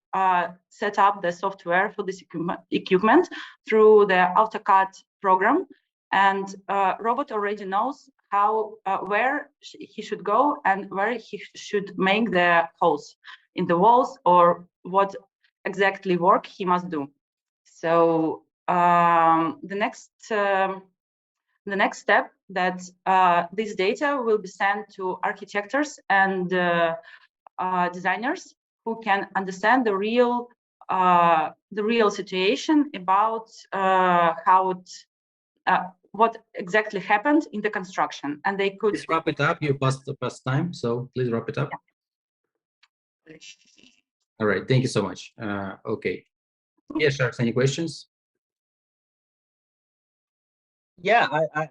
set up the software for this equipment through the AutoCAD program. And robot already knows how where he should go and where he should make the holes in the walls, or what exactly work he must do. So the next step, that this data will be sent to architects and designers who can understand the real situation about how it, what exactly happened in the construction, and they could please wrap it up. You passed the past time, so please wrap it up. Yeah. All right, thank you so much. Okay, yeah, Sharks, any questions? Yeah, I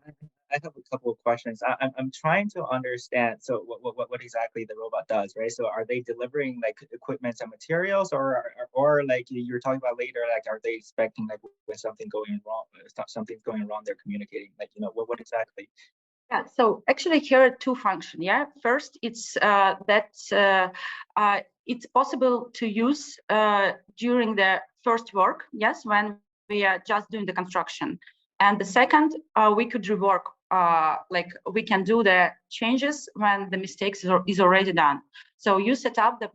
have a couple of questions. I'm trying to understand. So what exactly the robot does, right? So are they delivering like equipment and materials, or like you were talking about later, like are they expecting like when something's going wrong, they're communicating, like, you know, what exactly? Yeah, so actually here are 2 functions. Yeah, first it's that it's possible to use during the first work. Yes, when we are just doing the construction. And the second, we could rework, like we can do the changes when the mistakes is already done. So you set up the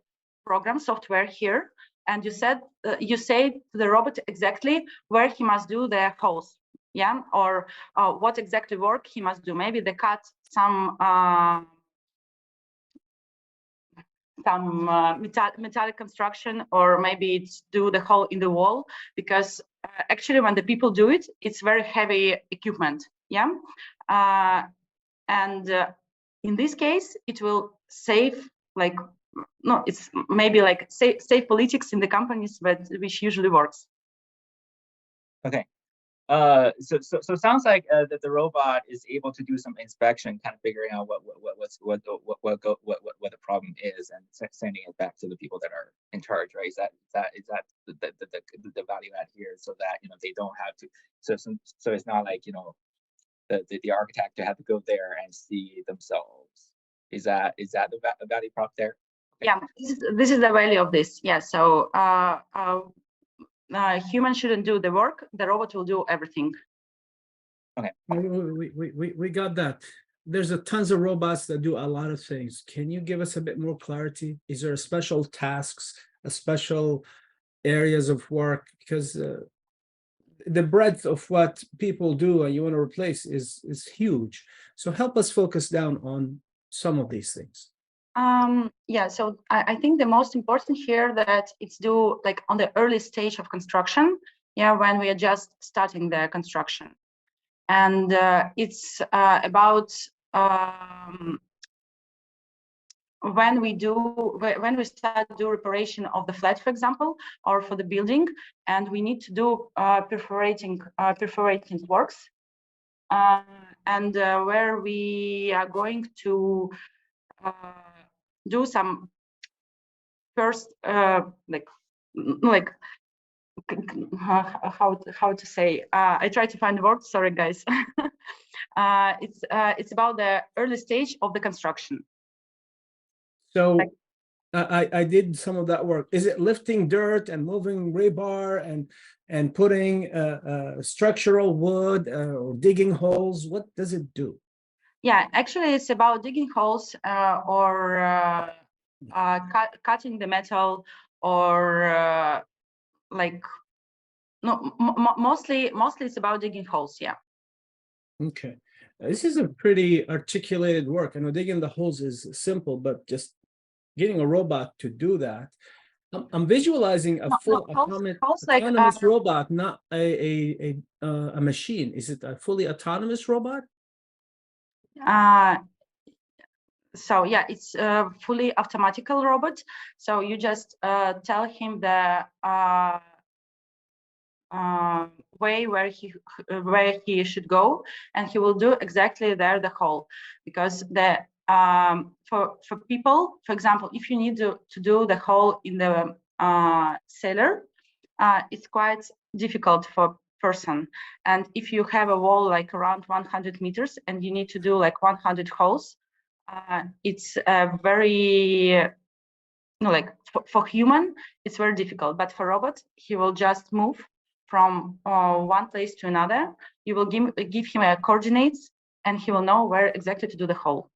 program software here, and you say to the robot exactly where he must do the holes, yeah, or what exactly work he must do. Maybe they cut some metallic construction, or maybe it's do the hole in the wall, because actually when the people do it, it's very heavy equipment. Yeah, and in this case, it will save, like, no, it's maybe like save politics in the companies, but which usually works. Okay. So it sounds like that the robot is able to do some inspection, kind of figuring out what the problem is, and sending it back to the people that are in charge, right? Is that the value add here, so that, you know, they don't have to. So it's not like, you know, the architect to have to go there and see themselves. Is that the value prop there? Okay. Yeah, this is the value of this. Yeah. So human shouldn't do the work, the robot will do everything. Okay. We got that. There's tons of robots that do a lot of things. Can you give us a bit more clarity? Is there special tasks, special areas of work? Because the breadth of what people do and you want to replace is huge. So help us focus down on some of these things. Yeah, so I think the most important here that it's due like on the early stage of construction, yeah, when we are just starting the construction. And it's about when we start do reparation of the flat, for example, or for the building, and we need to do perforating works, and where we are going to do some first like how to say, I try to find the word, sorry guys. It's about the early stage of the construction. So I did some of that work. Is it lifting dirt and moving rebar and putting structural wood or digging holes? What does it do? Yeah, actually it's about digging holes or cutting the metal, or like, no, mostly it's about digging holes. Yeah. Okay, this is a pretty articulated work. I know digging the holes is simple, but just getting a robot to do that, I'm visualizing a full autonomous robot, not a machine. Is it a fully autonomous robot? So yeah, it's a fully automatical robot. So you just tell him the way where he should go, and he will do exactly there the hole, because the for people, for example, if you need to do the hole in the cellar, it's quite difficult for person. And if you have a wall like around 100 meters and you need to do like 100 holes, it's very like for human it's very difficult, but for robot he will just move from one place to another. You will give him a coordinates and he will know where exactly to do the hole.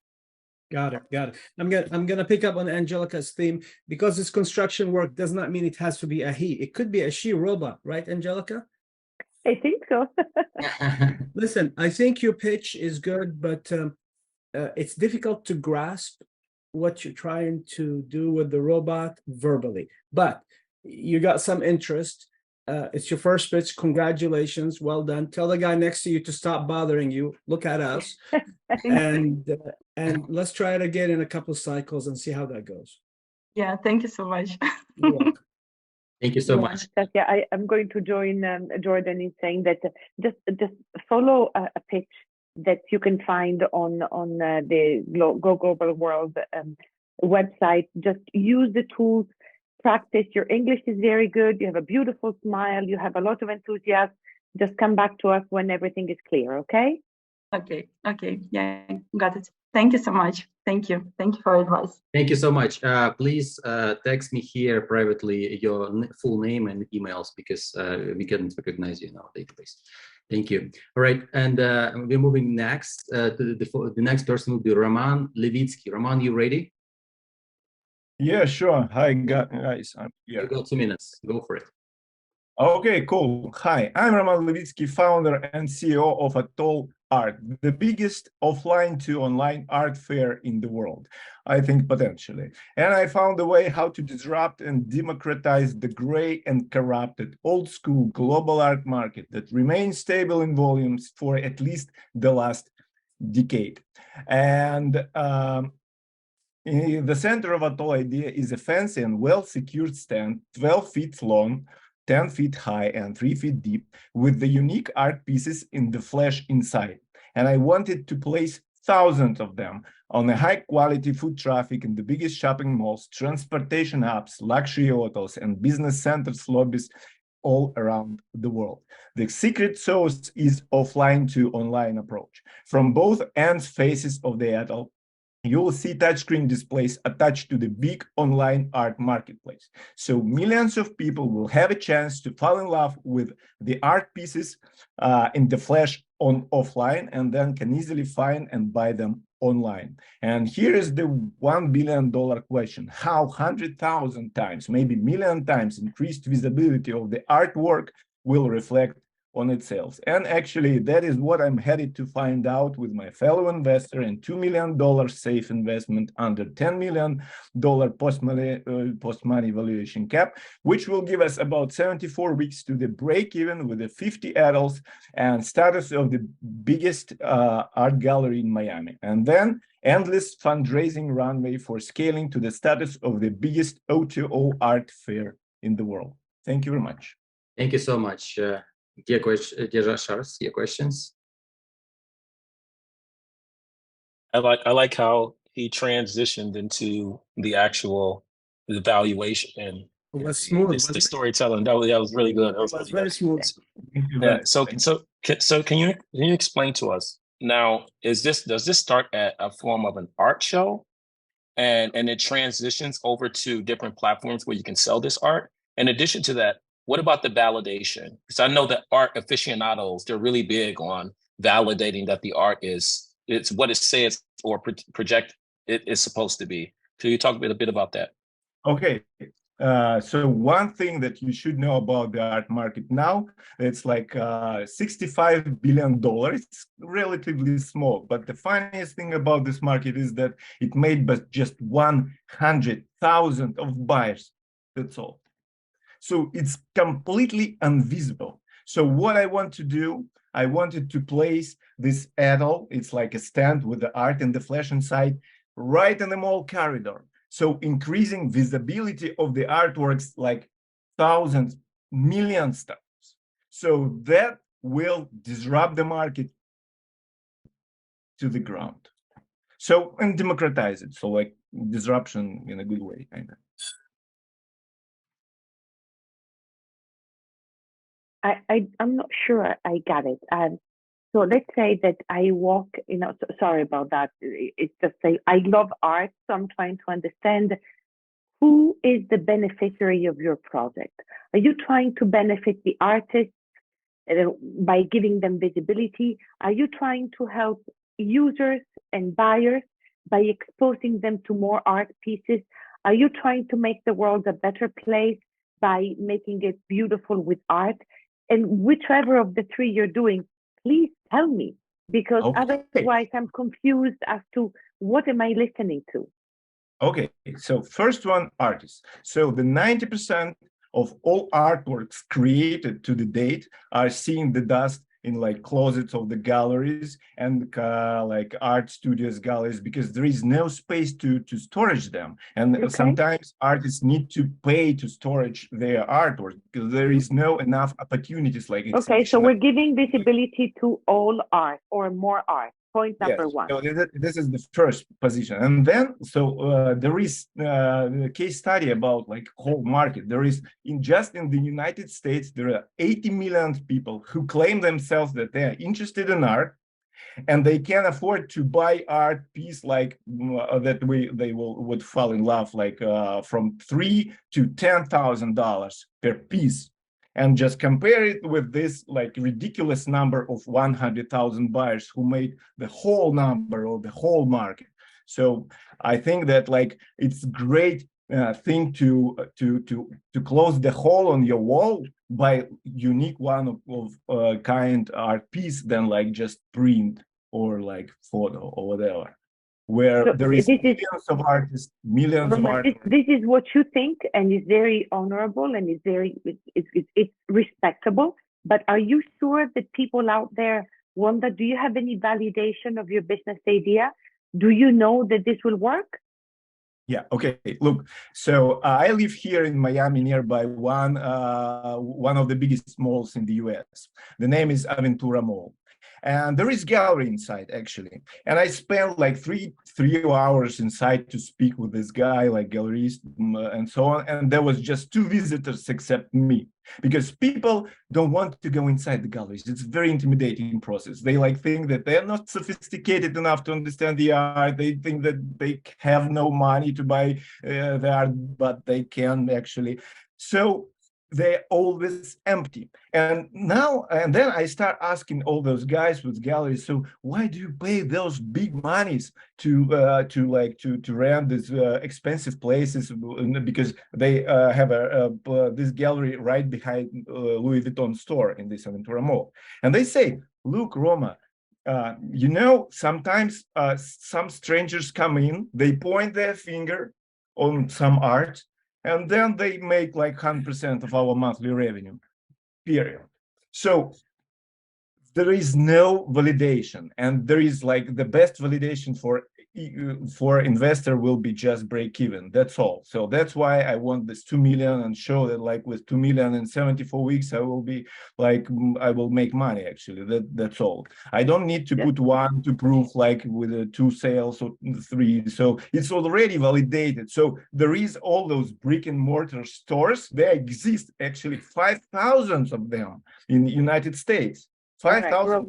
Got it. I'm gonna pick up on Angelica's theme, because it's construction work does not mean it has to be a he. It could be a she robot, right, Angelica? I think so. Listen, I think your pitch is good, but it's difficult to grasp what you're trying to do with the robot verbally. But you got some interest. It's your first pitch. Congratulations. Well done. Tell the guy next to you to stop bothering you. Look at us. And let's try it again in a couple of cycles and see how that goes. Yeah, thank you so much. You're welcome. Thank you so much. Yeah, I'm going to join Jordan in saying that just follow a pitch that you can find on the Go Global World website. Just use the tools, practice. Your English is very good. You have a beautiful smile. You have a lot of enthusiasm. Just come back to us when everything is clear, okay? Okay, yeah, got it. Thank you so much. Thank you for your advice. Thank you so much. Please text me here privately your full name and emails, because we can recognize you in our database. Thank you. All right, and we're moving next. The next person will be Roman Levitsky. Roman, you ready? Yeah, sure. Hi, guys. You got 2 minutes. Go for it. Okay, cool. Hi, I'm Roman Levitsky, founder and CEO of Atoll Art, the biggest offline to online art fair in the world, I think potentially. And I found a way how to disrupt and democratize the gray and corrupted old school global art market that remains stable in volumes for at least the last decade. And in the center of Atoll idea is a fancy and well-secured stand, 12 feet long, 10 feet high and 3 feet deep, with the unique art pieces in the flesh inside. And I wanted to place thousands of them on a high quality foot traffic in the biggest shopping malls, transportation hubs, luxury hotels, and business centers lobbies all around the world. The secret sauce is offline to online approach. From both ends faces of the Atoll, you will see touchscreen displays attached to the big online art marketplace. So millions of people will have a chance to fall in love with the art pieces in the flesh on offline, and then can easily find and buy them online. And here is the $1 billion question. How 100,000 times, maybe million times increased visibility of the artwork will reflect on its sales? And actually, that is what I'm headed to find out with my fellow investor and $2 million safe investment under $10 million post-money valuation cap, which will give us about 74 weeks to the break even with the 50 adults and status of the biggest art gallery in Miami. And then endless fundraising runway for scaling to the status of the biggest O2O art fair in the world. Thank you very much. Thank you so much. Dear Sharks, your questions? I like how he transitioned into the actual valuation and the storytelling. That was really good. That was very smooth. Yeah. So can you explain to us now? Does this start at a form of an art show, and it transitions over to different platforms where you can sell this art? In addition to that, what about the validation? Because I know that art aficionados, they're really big on validating that the art it's what it says or project it is supposed to be. Can you talk a bit about that? Okay. So one thing that you should know about the art market now, it's like $65 billion. It's relatively small, but the funniest thing about this market is that it made but just 100,000 of buyers. That's all. So it's completely invisible. So what I want to do, I wanted to place this Atoll, it's like a stand with the art and the flesh inside, right in the mall corridor. So increasing visibility of the artworks like thousands, millions times. So that will disrupt the market to the ground. So, and democratize it. So like disruption in a good way, kind of. I'm not sure I got it. So let's say that I walk, sorry about that. It's just I love art, so I'm trying to understand who is the beneficiary of your project. Are you trying to benefit the artists by giving them visibility? Are you trying to help users and buyers by exposing them to more art pieces? Are you trying to make the world a better place by making it beautiful with art? And whichever of the three you're doing, please tell me, because otherwise I'm confused as to what am I listening to? Okay, so first one, artists. So the 90% of all artworks created to the date are seeing the dust in like closets of the galleries and like art studios galleries, because there is no space to storage them. And sometimes artists need to pay to storage their artwork because there is no enough opportunities like Okay, so we're giving visibility to all art or more art. Point number one. So this is the first position. And then, so there is a case study about like whole market. There is, just in the United States, there are 80 million people who claim themselves that they are interested in art, and they can afford to buy art piece like that they would fall in love, like from $3,000 to $10,000 per piece. And just compare it with this like ridiculous number of 100,000 buyers who made the whole number of the whole market. So I think that like it's great thing to close the hole on your wall by unique one of kind art piece than like just print or like photo or whatever, where so there is millions of artists, millions of artists. This is what you think, and it's very honorable, and it's respectable. But are you sure that people out there want that? Do you have any validation of your business idea? Do you know that this will work? Yeah. Okay. Look. So I live here in Miami, nearby one of the biggest malls in the U.S. The name is Aventura Mall. And there is gallery inside, actually. And I spent like three hours inside to speak with this guy, like gallerist and so on. And there was just 2 visitors except me, because people don't want to go inside the galleries. It's a very intimidating process. They like think that they're not sophisticated enough to understand the art. They think that they have no money to buy the art, but they can actually. So they're always empty. And then I start asking all those guys with galleries, so why do you pay those big monies to rent these expensive places? Because they have this gallery right behind Louis Vuitton store in this Aventura Mall. And they say, look, Roma, sometimes some strangers come in, they point their finger on some art, and then they make like 100% of our monthly revenue, period. So there is no validation, and there is like the best validation for investor will be just break even. That's all. So that's why I want this 2 million and show that like with 2 million in 74 weeks, I will make money. Actually, that's all. I don't need to put one to prove like with 2 sales or 3. So it's already validated. So there is all those brick and mortar stores. There exist actually 5,000 of them in the United States. 5,000.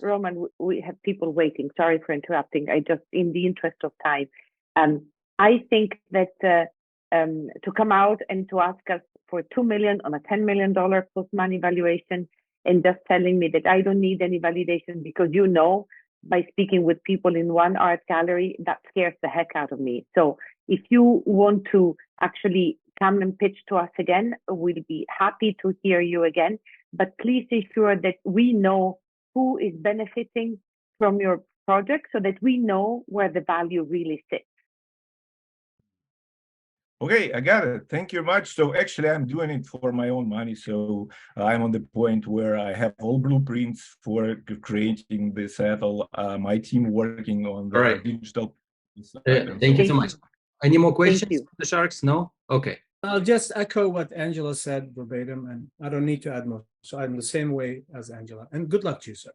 Roman, we have people waiting. Sorry for interrupting. I just, in the interest of time, I think that to come out and to ask us for 2 million on a $10 million plus money valuation, and just telling me that I don't need any validation because by speaking with people in one art gallery, that scares the heck out of me. So if you want to actually come and pitch to us again, we'll be happy to hear you again. But please ensure that we know who is benefiting from your project so that we know where the value really sits. Okay, I got it. Thank you very much. So actually, I'm doing it for my own money. So I'm on the point where I have all blueprints for creating this all my team working on the digital. Thank you so much. Any more questions? The Sharks? No? Okay. I'll just echo what Angela said verbatim, and I don't need to add more. So I'm the same way as Angela. And good luck to you, sir.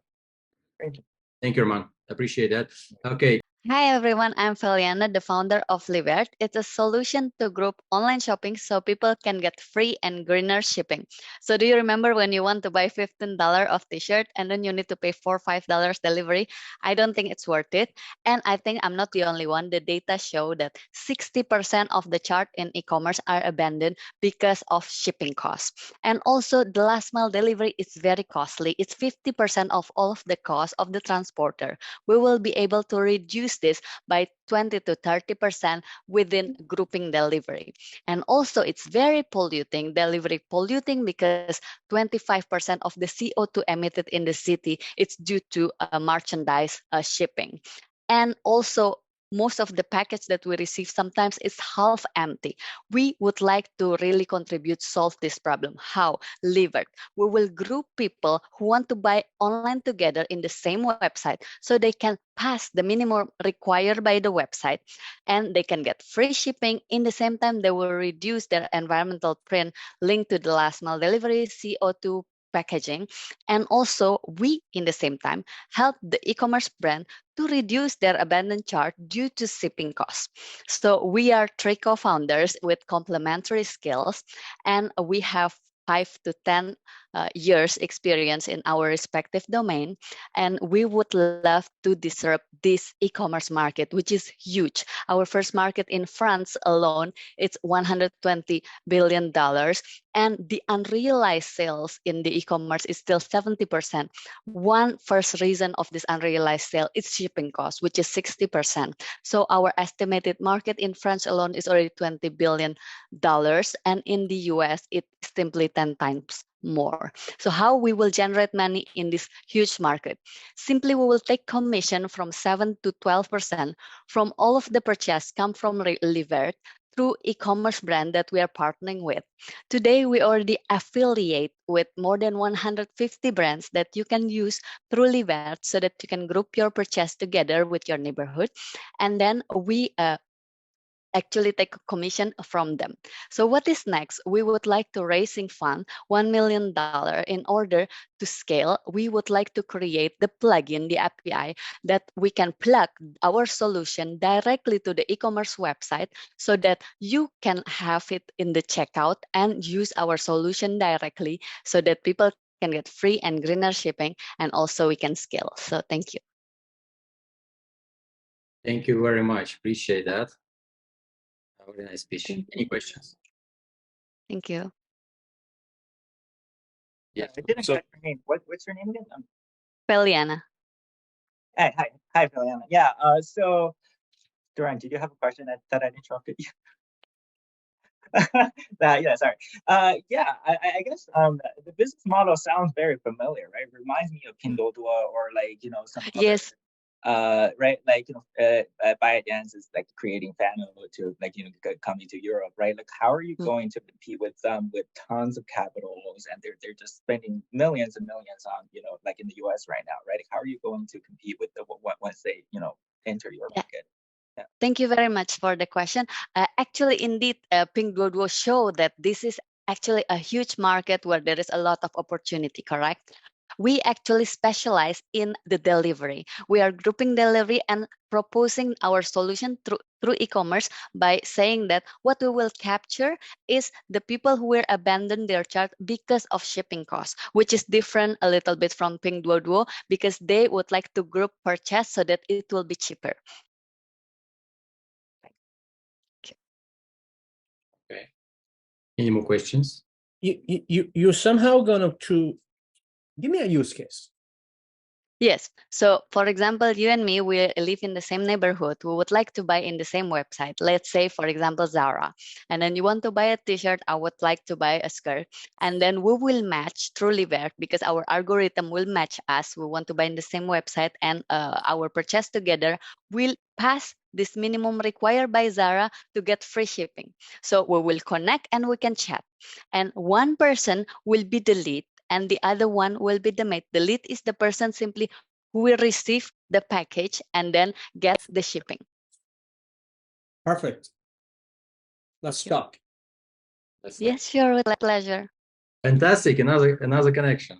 Thank you. Thank you, Roman. Appreciate that. Okay. Hi everyone, I'm Feliana, the founder of Livert. It's a solution to group online shopping so people can get free and greener shipping. So do you remember when you want to buy $15 of t-shirt and then you need to pay $4 or $5 delivery? I don't think it's worth it. And I think I'm not the only one. The data show that 60% of the chart in e-commerce are abandoned because of shipping costs. And also the last mile delivery is very costly. It's 50% of all of the cost of the transporter. We will be able to reduce this by 20 to 30% within grouping delivery. And also it's very polluting, delivery polluting, because 25% of the CO2 emitted in the city, it's due to merchandise shipping. And also most of the package that we receive sometimes is half empty. We would like to really contribute, solve this problem. How? Livert. We will group people who want to buy online together in the same website so they can pass the minimum required by the website and they can get free shipping. In the same time, they will reduce their environmental print linked to the last mile delivery, CO2 packaging. And also we, in the same time, help the e-commerce brand to reduce their abandoned chart due to shipping costs. So we are 3 co-founders with complementary skills, and we have 5 to 10 years experience in our respective domain, and we would love to disrupt this e-commerce market, which is huge. Our first market in France alone, it's $120 billion, and the unrealized sales in the e-commerce is still 70%. One first reason of this unrealized sale is shipping costs, which is 60%. So our estimated market in France alone is already $20 billion, and in the US, it's simply 10 times more. So how we will generate money in this huge market? Simply, we will take commission from 7 to 12% from all of the purchase come from Livert through e-commerce brand that we are partnering with. Today, we already affiliate with more than 150 brands that you can use through Livert so that you can group your purchase together with your neighborhood. And then we actually take a commission from them. So what is next? We would like to raising fund $1 million in order to scale. We would like to create the plugin, the API, that we can plug our solution directly to the e-commerce website so that you can have it in the checkout and use our solution directly so that people can get free and greener shipping, and also we can scale. So thank you. Thank you very much. Appreciate that. Very nice speech. Any questions? Thank you. Yeah. I didn't catch your name. What's your name again? Feliana. Hi, Feliana. Yeah. So, Duránd, did you have a question? I thought I interrupted you. Yeah, sorry. Yeah, I guess the business model sounds very familiar, right? It reminds me of Pinduoduo or like some yes. Right, like ByteDance is like creating Fano to like coming to Europe, right? Like how are you going to compete with them with tons of capitals and they're just spending millions and millions on like in the US right now, right? Like, how are you going to compete with the once they enter your market? Yeah. Thank you very much for the question. Actually, indeed, Pinduoduo show that this is actually a huge market where there is a lot of opportunity, correct? We actually specialize in the delivery. We are grouping delivery and proposing our solution through e-commerce by saying that what we will capture is the people who will abandon their chart because of shipping costs, which is different a little bit from Pinduoduo because they would like to group purchase so that it will be cheaper. Okay. Any more questions? You're somehow going to give me a use case. Yes. So, for example, you and me, we live in the same neighborhood. We would like to buy in the same website. Let's say, for example, Zara. And then you want to buy a t-shirt. I would like to buy a skirt. And then we will match through Livert because our algorithm will match us. We want to buy in the same website and our purchase together will pass this minimum required by Zara to get free shipping. So we will connect and we can chat. And one person will be the lead and the other one will be the mate. The lead is the person simply who will receive the package and then get the shipping. Perfect. Let's talk. Yes, sure, with pleasure. Fantastic. Another connection.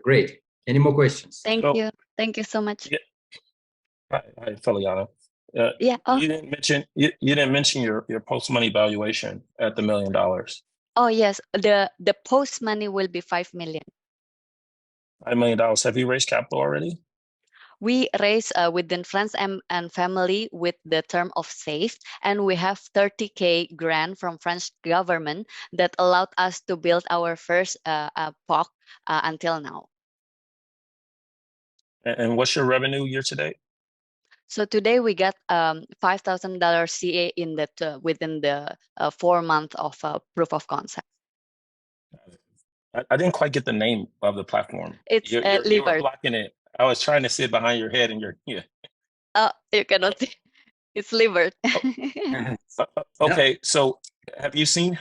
Great. Any more questions? Thank you. Thank you so much. Yeah. Hi, Feliana. Yeah. Oh. You didn't mention your post money valuation at the $1 million. Oh yes, the post money will be 5 million. $5 million. Have you raised capital already? We raise within friends and family with the term of safe, and we have 30K grant from French government that allowed us to build our first POC until now. And what's your revenue year to date? So today we got $5,000 CA in that within the 4 months of proof of concept. I didn't quite get the name of the platform. It's you were blocking it. I was trying to see it behind your head, and yeah. Oh, you cannot see. It's livered. Okay, so have you seen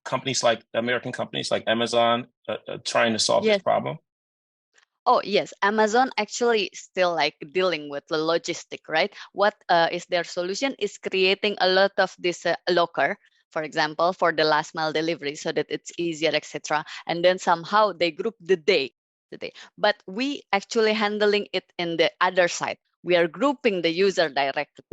companies like American companies like Amazon trying to solve this problem? Oh yes, Amazon actually still like dealing with the logistic, right? What is their solution is creating a lot of this locker, for example, for the last mile delivery so that it's easier, etc. And then somehow they group the day. But we actually handling it in the other side. We are grouping the user directly.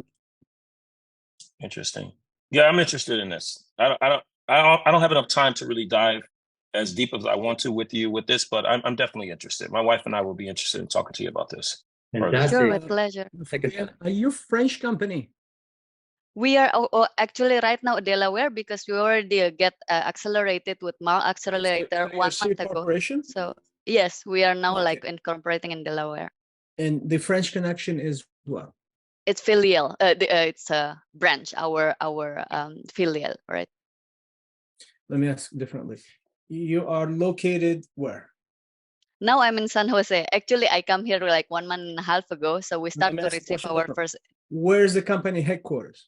Interesting. Yeah, I'm interested in this. I don't have enough time to really dive as deep as I want to with you with this, but I'm definitely interested. My wife and I will be interested in talking to you about this. Sure, with pleasure. Are you a French company? We are actually right now Delaware because we already get accelerated with Mar Accelerator 1 month ago. So yes, we are now like incorporating in Delaware. And the French connection is what? It's filial. It's a branch, our filial, right? Let me ask differently. You are located where? Now I'm in San Jose. Actually, I come here like 1 month and a half ago. So we start to receive our first. Where's the company headquarters?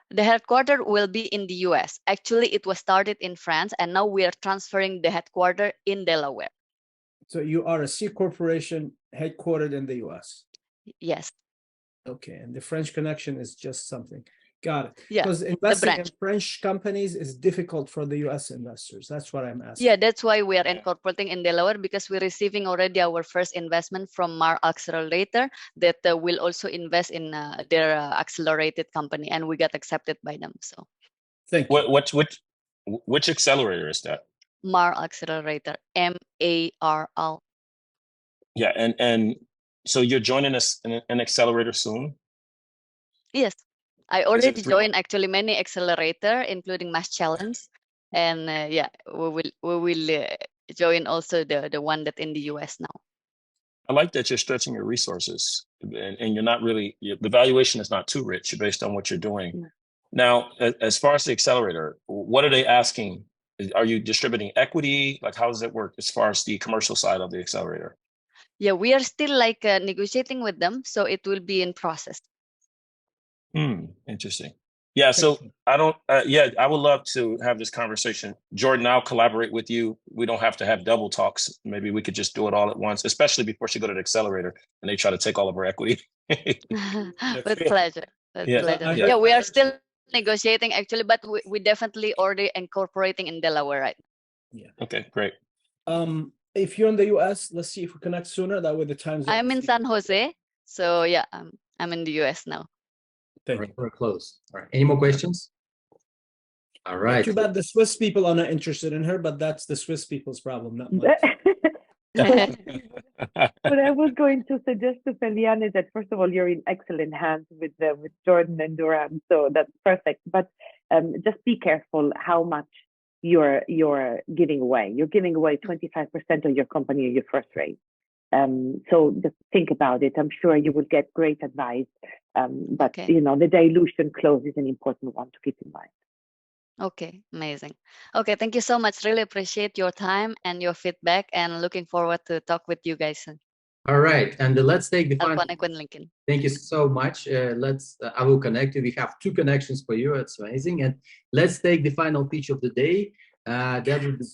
The headquarters will be in the US. Actually, it was started in France, and now we are transferring the headquarters in Delaware. So you are a C corporation headquartered in the US? Yes. Okay, and the French connection is just something. Got it. Yeah, because investing in French companies is difficult for the US investors. That's what I'm asking. Yeah, that's why we are incorporating in Delaware, because we're receiving already our first investment from Mar Accelerator that will also invest in their accelerated company, and we got accepted by them. So thank you. Which accelerator is that? Mar Accelerator, MARL. Yeah, and so you're joining us in an accelerator soon? Yes, I already joined actually many accelerator, including Mass Challenge, and yeah, we will join also the one that in the US now. I like that you're stretching your resources, and you're not really the valuation is not too rich based on what you're doing. Yeah. Now, as far as the accelerator, what are they asking? Are you distributing equity? Like, how does it work as far as the commercial side of the accelerator? Yeah, we are still like negotiating with them, so it will be in process. Interesting. Yeah, so I would love to have this conversation. Jordan, I'll collaborate with you. We don't have to have double talks. Maybe we could just do it all at once, especially before she go to the accelerator and they try to take all of our equity. With pleasure. Yeah. Yeah, we are still negotiating actually, but we definitely already incorporating in Delaware right now. Yeah. Okay, great. If you're in the US, let's see if we connect sooner. That way the time zone. I'm in San Jose, so yeah, I'm in the US now. Thank you. We're close. All right. Any more questions? All right. Too bad the Swiss people are not interested in her, but that's the Swiss people's problem, not mine. What I was going to suggest to Feliana is that, first of all, you're in excellent hands with Jordan and Duránd, so that's perfect. But just be careful how much you're giving away. You're giving away 25% of your company in your first raise. So just think about it. I'm sure you will get great advice. But you know, the dilution clause is an important one to keep in mind. Okay, amazing. Okay, thank you so much. Really appreciate your time and your feedback, and looking forward to talk with you guys soon. All right, and let's take the final. Thank you so much. I will connect you. We have 2 connections for you. It's amazing. And let's take the final pitch of the day. That will be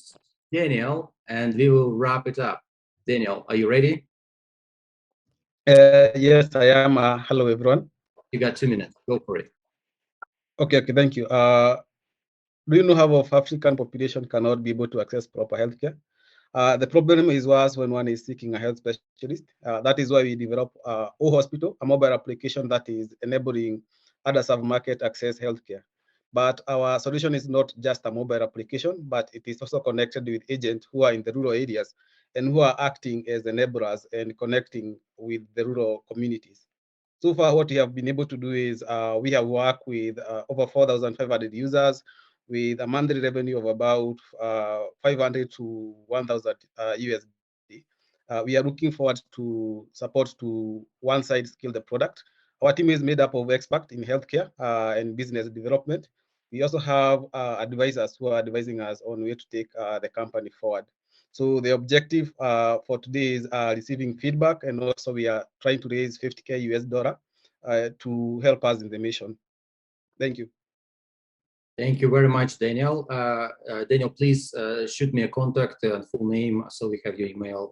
Daniel, and we will wrap it up. Daniel, are you ready? Yes, I am. Hello, everyone. You got 2 minutes. Go for it. Okay, thank you. Do you know how of African population cannot be able to access proper healthcare? The problem is worse when one is seeking a health specialist. That is why we develop O-Hospital, a mobile application that is enabling underserved market access healthcare. But our solution is not just a mobile application, but it is also connected with agents who are in the rural areas and who are acting as enablers and connecting with the rural communities. So far, what we have been able to do is we have worked with over 4,500 users with a monthly revenue of about 500 to 1,000 USD. We are looking forward to support to one side scale the product. Our team is made up of experts in healthcare and business development. We also have advisors who are advising us on where to take the company forward. So the objective for today is receiving feedback, and also we are trying to raise 50K US dollar to help us in the mission. Thank you. Thank you very much, Daniel. Daniel, please shoot me a contact and full name so we have your email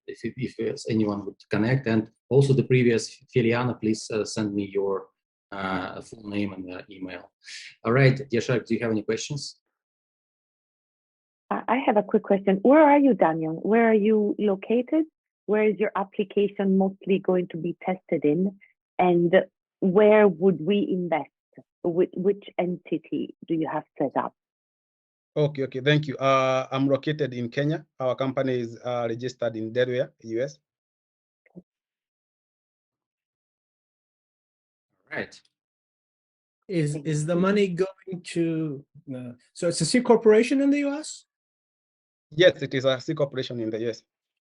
if anyone would connect. And also the previous Filiana, please send me your full name and email. All right, dear Shark, do you have any questions? I have a quick question. Where are you, Daniel? Where are you located? Where is your application mostly going to be tested in? And where would we invest? Which entity do you have set up? Okay, thank you. I'm located in Kenya. Our company is registered in Delaware, US. All right. Is the money going to, so it's a C corporation in the US? Yes, it is a C corporation in the US.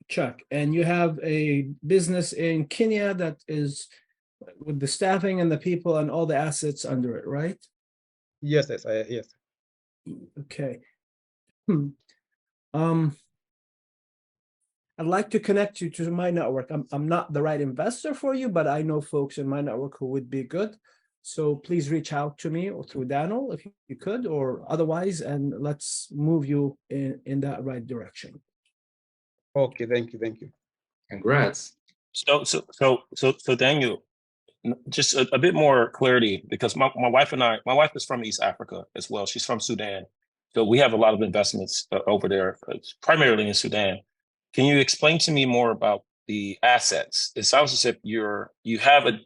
Chuck, and you have a business in Kenya that is with the staffing and the people and all the assets under it, right? Yes, yes. Okay. I'd like to connect you to my network. I'm not the right investor for you, but I know folks in my network who would be good. So please reach out to me or through Daniel if you could, or otherwise, and let's move you in that right direction. Okay, thank you. Congrats. So Daniel, just a bit more clarity, because my wife is from East Africa as well. She's from Sudan. So we have a lot of investments over there, primarily in Sudan. Can you explain to me more about the assets? It sounds as if you have a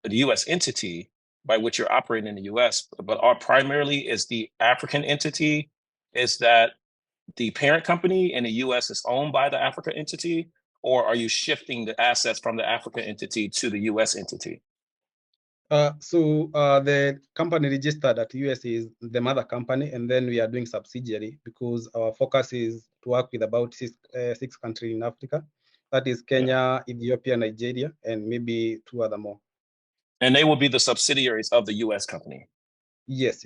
US entity by which you're operating in the US, but primarily is the African entity, is that the parent company in the US is owned by the Africa entity, or are you shifting the assets from the Africa entity to the US entity? So the company registered at US is the mother company, and then we are doing subsidiary because our focus is to work with about six countries in Africa. That is Kenya, Ethiopia, Nigeria, and maybe 2 other more. And they will be the subsidiaries of the US company? Yes.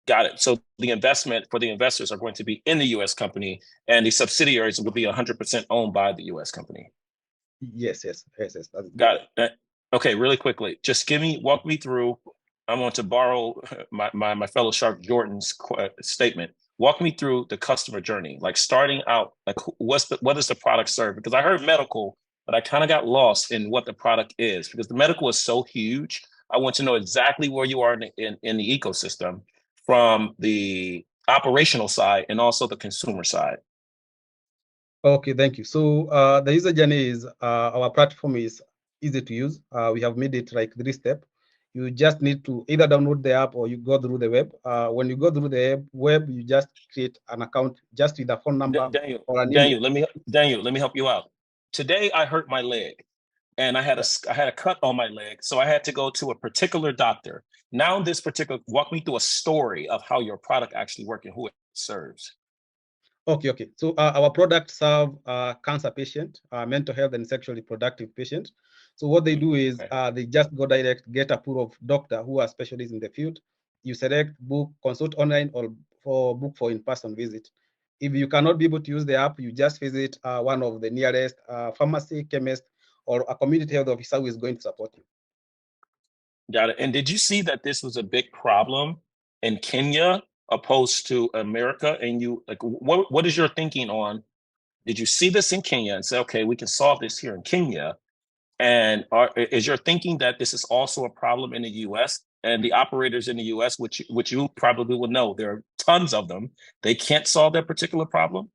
Got it. So the investment for the investors are going to be in the US company, and the subsidiaries will be 100% owned by the US company? Yes. Got it. Okay, really quickly, just walk me through. I'm going to borrow my fellow Shark Jordan's statement. Walk me through the customer journey, like starting out, like what does the product serve? Because I heard medical, but I kind of got lost in what the product is, because the medical is so huge. I want to know exactly where you are in the ecosystem, from the operational side and also the consumer side. Okay, thank you. So the user journey is, our platform is easy to use. We have made it like 3-step. You just need to either download the app or you go through the web. When you go through the web, you just create an account just with a phone number. Daniel, let me help you out. Today I hurt my leg, and I had a cut on my leg, so I had to go to a particular doctor. Now walk me through a story of how your product actually works and who it serves. Okay. So our products serve cancer patient, mental health and sexually reproductive patient. So what they do is they just go direct, get a pool of doctor who are specialists in the field. You select, book, consult online, or book for in-person visit. If you cannot be able to use the app, you just visit one of the nearest pharmacy, chemist, or a community health officer who is going to support you. Got it. And did you see that this was a big problem in Kenya opposed to America? And what is your thinking on? Did you see this in Kenya and say, okay, we can solve this here in Kenya? And is your thinking that this is also a problem in the US and the operators in the US, which you probably will know, there are tons of them, they can't solve that particular problem?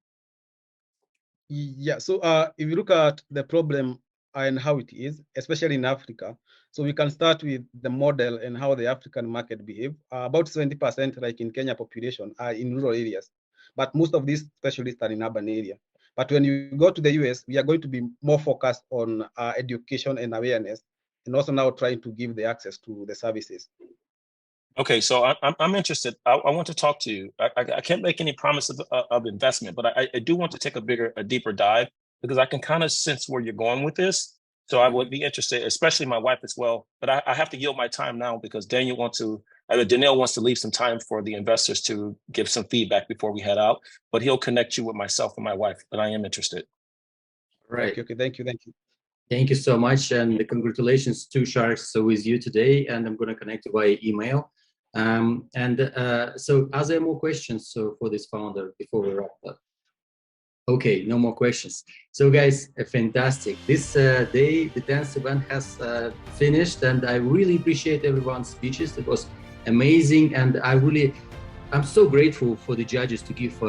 Yeah, so if you look at the problem and how it is, especially in Africa, so we can start with the model and how the African market behave. About 70%, like in Kenya population, are in rural areas, but most of these specialists are in urban area. But when you go to the US, we are going to be more focused on education and awareness, and also now trying to give the access to the services. Okay, so I'm interested. I want to talk to you. I can't make any promise of investment, but I do want to take a deeper dive, because I can kind of sense where you're going with this. So I would be interested, especially my wife as well. But I have to yield my time now, because Daniel wants to leave some time for the investors to give some feedback before we head out. But he'll connect you with myself and my wife. But I am interested. Right. Okay, thank you. Thank you so much, and congratulations to Sharks with you today. And I'm going to connect you via email. So are there more questions for this founder before we wrap up? Okay, no more questions. So guys, fantastic. This day, the dance event has finished, and I really appreciate everyone's speeches. It was amazing, and I'm so grateful for the judges to give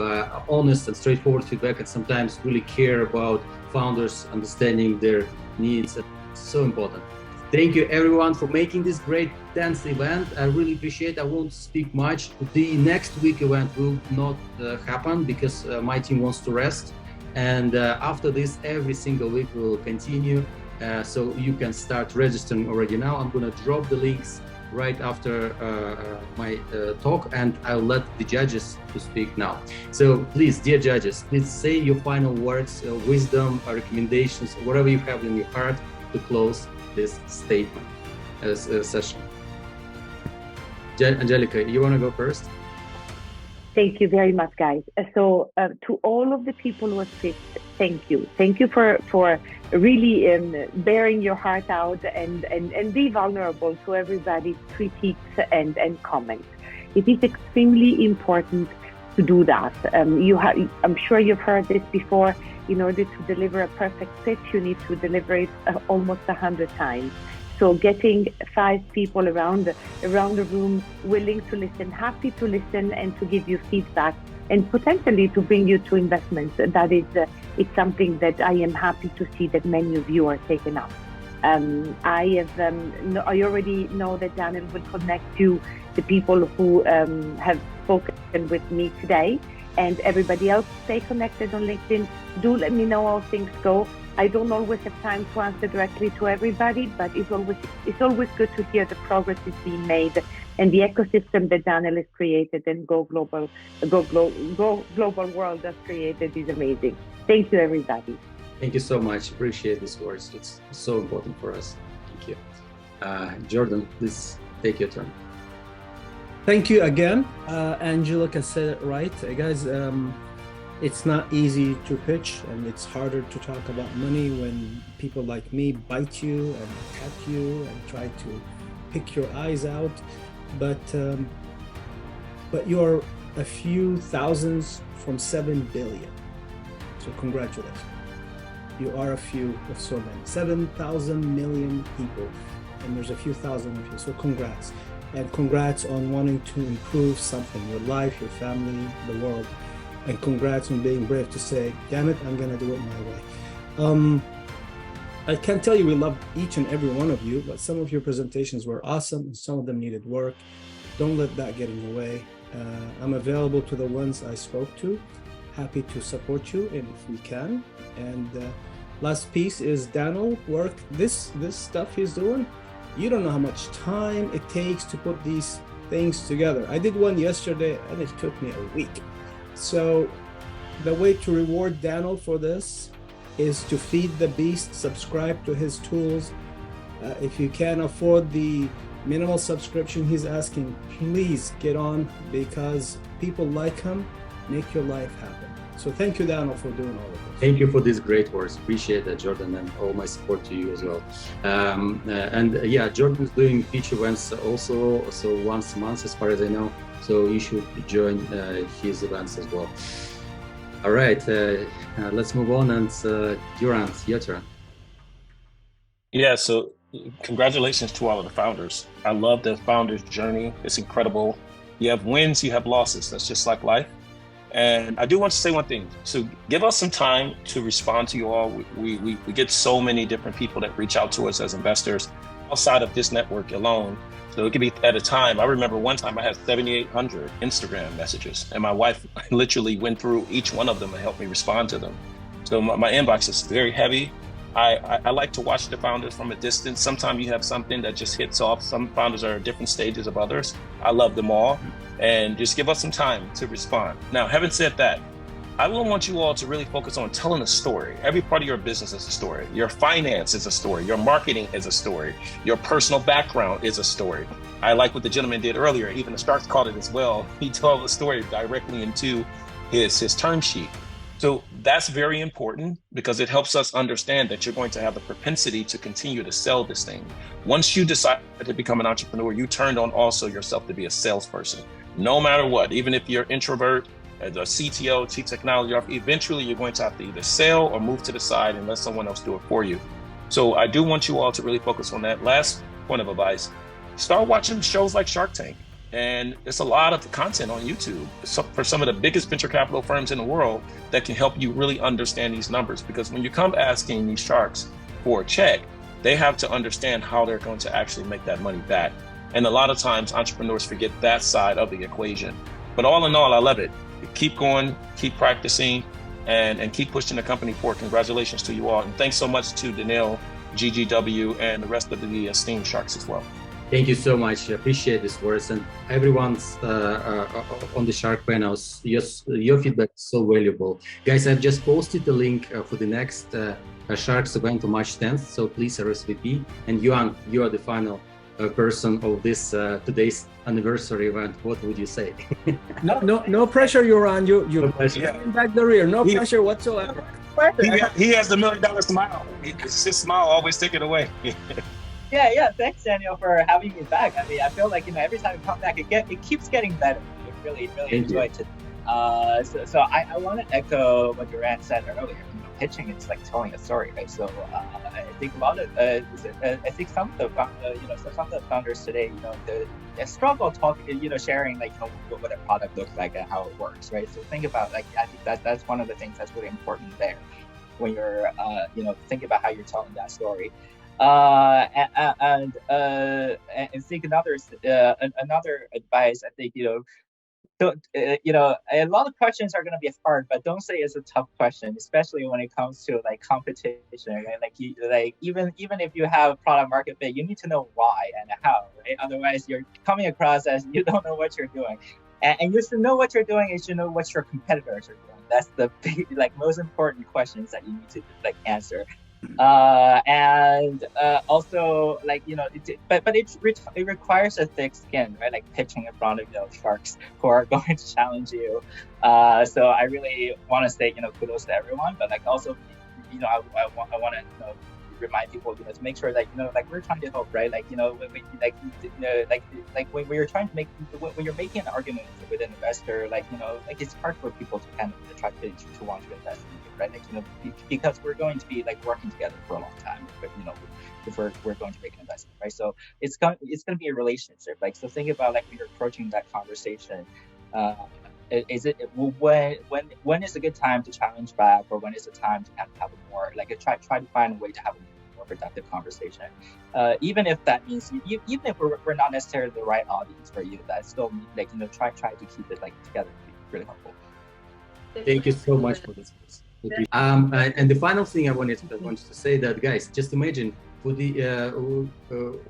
honest and straightforward feedback, and sometimes really care about founders understanding their needs. It's so important. Thank you everyone for making this great dance event. I really appreciate it. I won't speak much. The next week event will not happen because my team wants to rest. And after this, every single week will continue. So you can start registering already now. I'm gonna drop the links right after my talk, and I'll let the judges to speak now. So please, dear judges, please say your final words, wisdom, recommendations, whatever you have in your heart to close this statement session. Angelica, you want to go first? Thank you very much, guys. So to all of the people who assist, thank you. Thank you for really bearing your heart out and be vulnerable to everybody's critiques and comments. It is extremely important to do that. I'm sure you've heard this before. In order to deliver a perfect pitch, you need to deliver it almost 100 times. So getting 5 people around the room willing to listen, happy to listen and to give you feedback and potentially to bring you to investments, that is it's something that I am happy to see that many of you are taking up. I already know that Daniel will connect you to people who have spoken with me today, and everybody else, stay connected on LinkedIn. Do let me know how things go. I don't always have time to answer directly to everybody, but it's always good to hear the progress is being made and the ecosystem that Daniel has created and Go Global World has created is amazing. Thank you, everybody. Thank you so much. Appreciate these words. It's so important for us. Thank you. Jordan, please take your turn. Thank you again. Angelica said it right. Guys, it's not easy to pitch, and it's harder to talk about money when people like me bite you and attack you and try to pick your eyes out. But you're a few thousands from 7 billion. So congratulations. You are a few of so many. 7,000 million people, and there's a few thousand of you. So congrats. And congrats on wanting to improve something, your life, your family, the world. And congrats on being brave to say, damn it, I'm gonna do it my way. I can't tell you we love each and every one of you, but some of your presentations were awesome and some of them needed work. Don't let that get in your way. I'm available to the ones I spoke to. Happy to support you if we can. And last piece is Daniel work. This stuff he's doing, you don't know how much time it takes to put these things together. I did one yesterday and it took me a week. So the way to reward Daniel for this is to feed the beast, subscribe to his tools. If you can't afford the minimal subscription he's asking, please get on, because people like him make your life happen. So thank you, Daniel, for doing all of this. Thank you for these great words. Appreciate that, Jordan, and all my support to you as well. Yeah, Jordan's doing pitch events also, so once a month, as far as I know. So you should join his events as well. All right, let's move on. And Duránd, your turn. Yeah, so Congratulations to all of the founders. I love the founders' journey. It's incredible. You have wins, you have losses. That's just like life. And I do want to say one thing. So give us some time to respond to you all. We get so many different people that reach out to us as investors outside of this network alone. So it could be at a time. I remember one time I had 7,800 Instagram messages, and my wife literally went through each one of them and helped me respond to them. So my inbox is very heavy. I like to watch the founders from a distance. Sometimes you have something that just hits off. Some founders are at different stages of others. I love them all. And just give us some time to respond. Now, having said that, I will want you all to really focus on telling a story. Every part of your business is a story. Your finance is a story. Your marketing is a story. Your personal background is a story. I like what the gentleman did earlier. Even the Sharks called it as well. He told the story directly into his term sheet. So that's very important because it helps us understand that you're going to have the propensity to continue to sell this thing. Once you decide to become an entrepreneur, you turned on also yourself to be a salesperson. No matter what, even if you're introvert, as a CTO, chief technology officer, eventually you're going to have to either sell or move to the side and let someone else do it for you. So I do want you all to really focus on that. Last point of advice, start watching shows like Shark Tank. And it's a lot of content on YouTube for some of the biggest venture capital firms in the world that can help you really understand these numbers. Because when you come asking these sharks for a check, they have to understand how they're going to actually make that money back. And a lot of times entrepreneurs forget that side of the equation. But all in all, I love it. Keep going, keep practicing, and keep pushing the company forward. Congratulations to you all. And thanks so much to Daniel, GGW, and the rest of the esteemed Sharks as well. Thank you so much. I appreciate this words, and everyone's on the Shark panels. Yes, your feedback is so valuable. Guys, I've just posted the link for the next Sharks event on March 10th, so please RSVP. And Yuan, you are the final person of this today's anniversary event. What would you say? No pressure, Yuan. You back the rear. No pressure whatsoever. He has the $1 million smile. His smile always take it away. Yeah. Thanks, Daniel, for having me back. I mean, I feel like every time I come back, it keeps getting better. I really enjoy it. So I want to echo what Duránd said earlier. Pitching is like telling a story, right? So I think a lot of I think some of the founders today, they struggle sharing what a product looks like and how it works, right? So think about I think that's one of the things that's really important there when you're thinking about how you're telling that story. And think another advice, I think, a lot of questions are going to be hard, but don't say it's a tough question, especially when it comes to competition, right? Even if you have product market fit, you need to know why and how, right? Otherwise you're coming across as you don't know what you're doing. And you should know what you're doing, and you should know what your competitors are doing. That's the big, most important questions that you need to answer. Also but it requires a thick skin, right? Pitching in front of sharks who are going to challenge you. So I really want to say kudos to everyone, but also I want to remind people to make sure that we're trying to help, right? When we're trying to when you're making an argument with an investor, it's hard for people to kind of try to want to invest in you, right? Because we're going to be working together for a long time, but if we're going to make an investment, right? So it's going to be a relationship, so think about when you're approaching that conversation. When is a good time to challenge back, or when is the time to kind of have a more try to find a way to have a more productive conversation, even if that means even if we're not necessarily the right audience for you, that still try to keep it together would be really helpful. Thank you so much for this. And the final thing I wanted to say that, guys, just imagine for the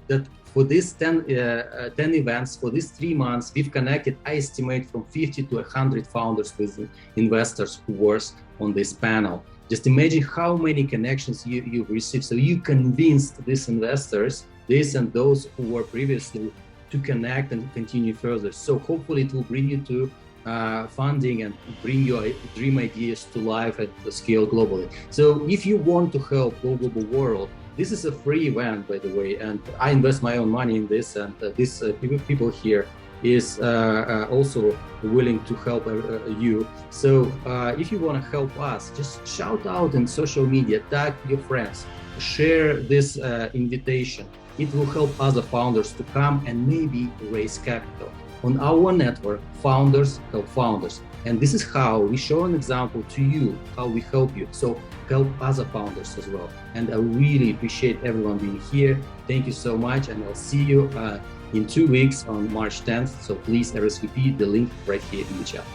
that for these 10 events, for these 3 months, we've connected, I estimate, from 50 to 100 founders with investors who were on this panel. Just imagine how many connections you've received. So you convinced these investors, this and those who were previously, to connect and continue further. So hopefully it will bring you to funding and bring your dream ideas to life at the scale globally. So if you want to help global world, this is a free event, by the way, and I invest my own money in this, and these people here is also willing to help you. So if you want to help us, just shout out in social media, tag your friends, share this invitation. It will help other founders to come and maybe raise capital. On our network, founders help founders. And this is how we show an example to you, how we help you. So help other founders as well. And I really appreciate everyone being here. Thank you so much. And I'll see you in 2 weeks on March 10th. So please RSVP the link right here in the chat.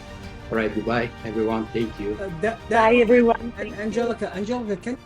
All right, goodbye, everyone. Thank you. Bye, everyone. Angelica, can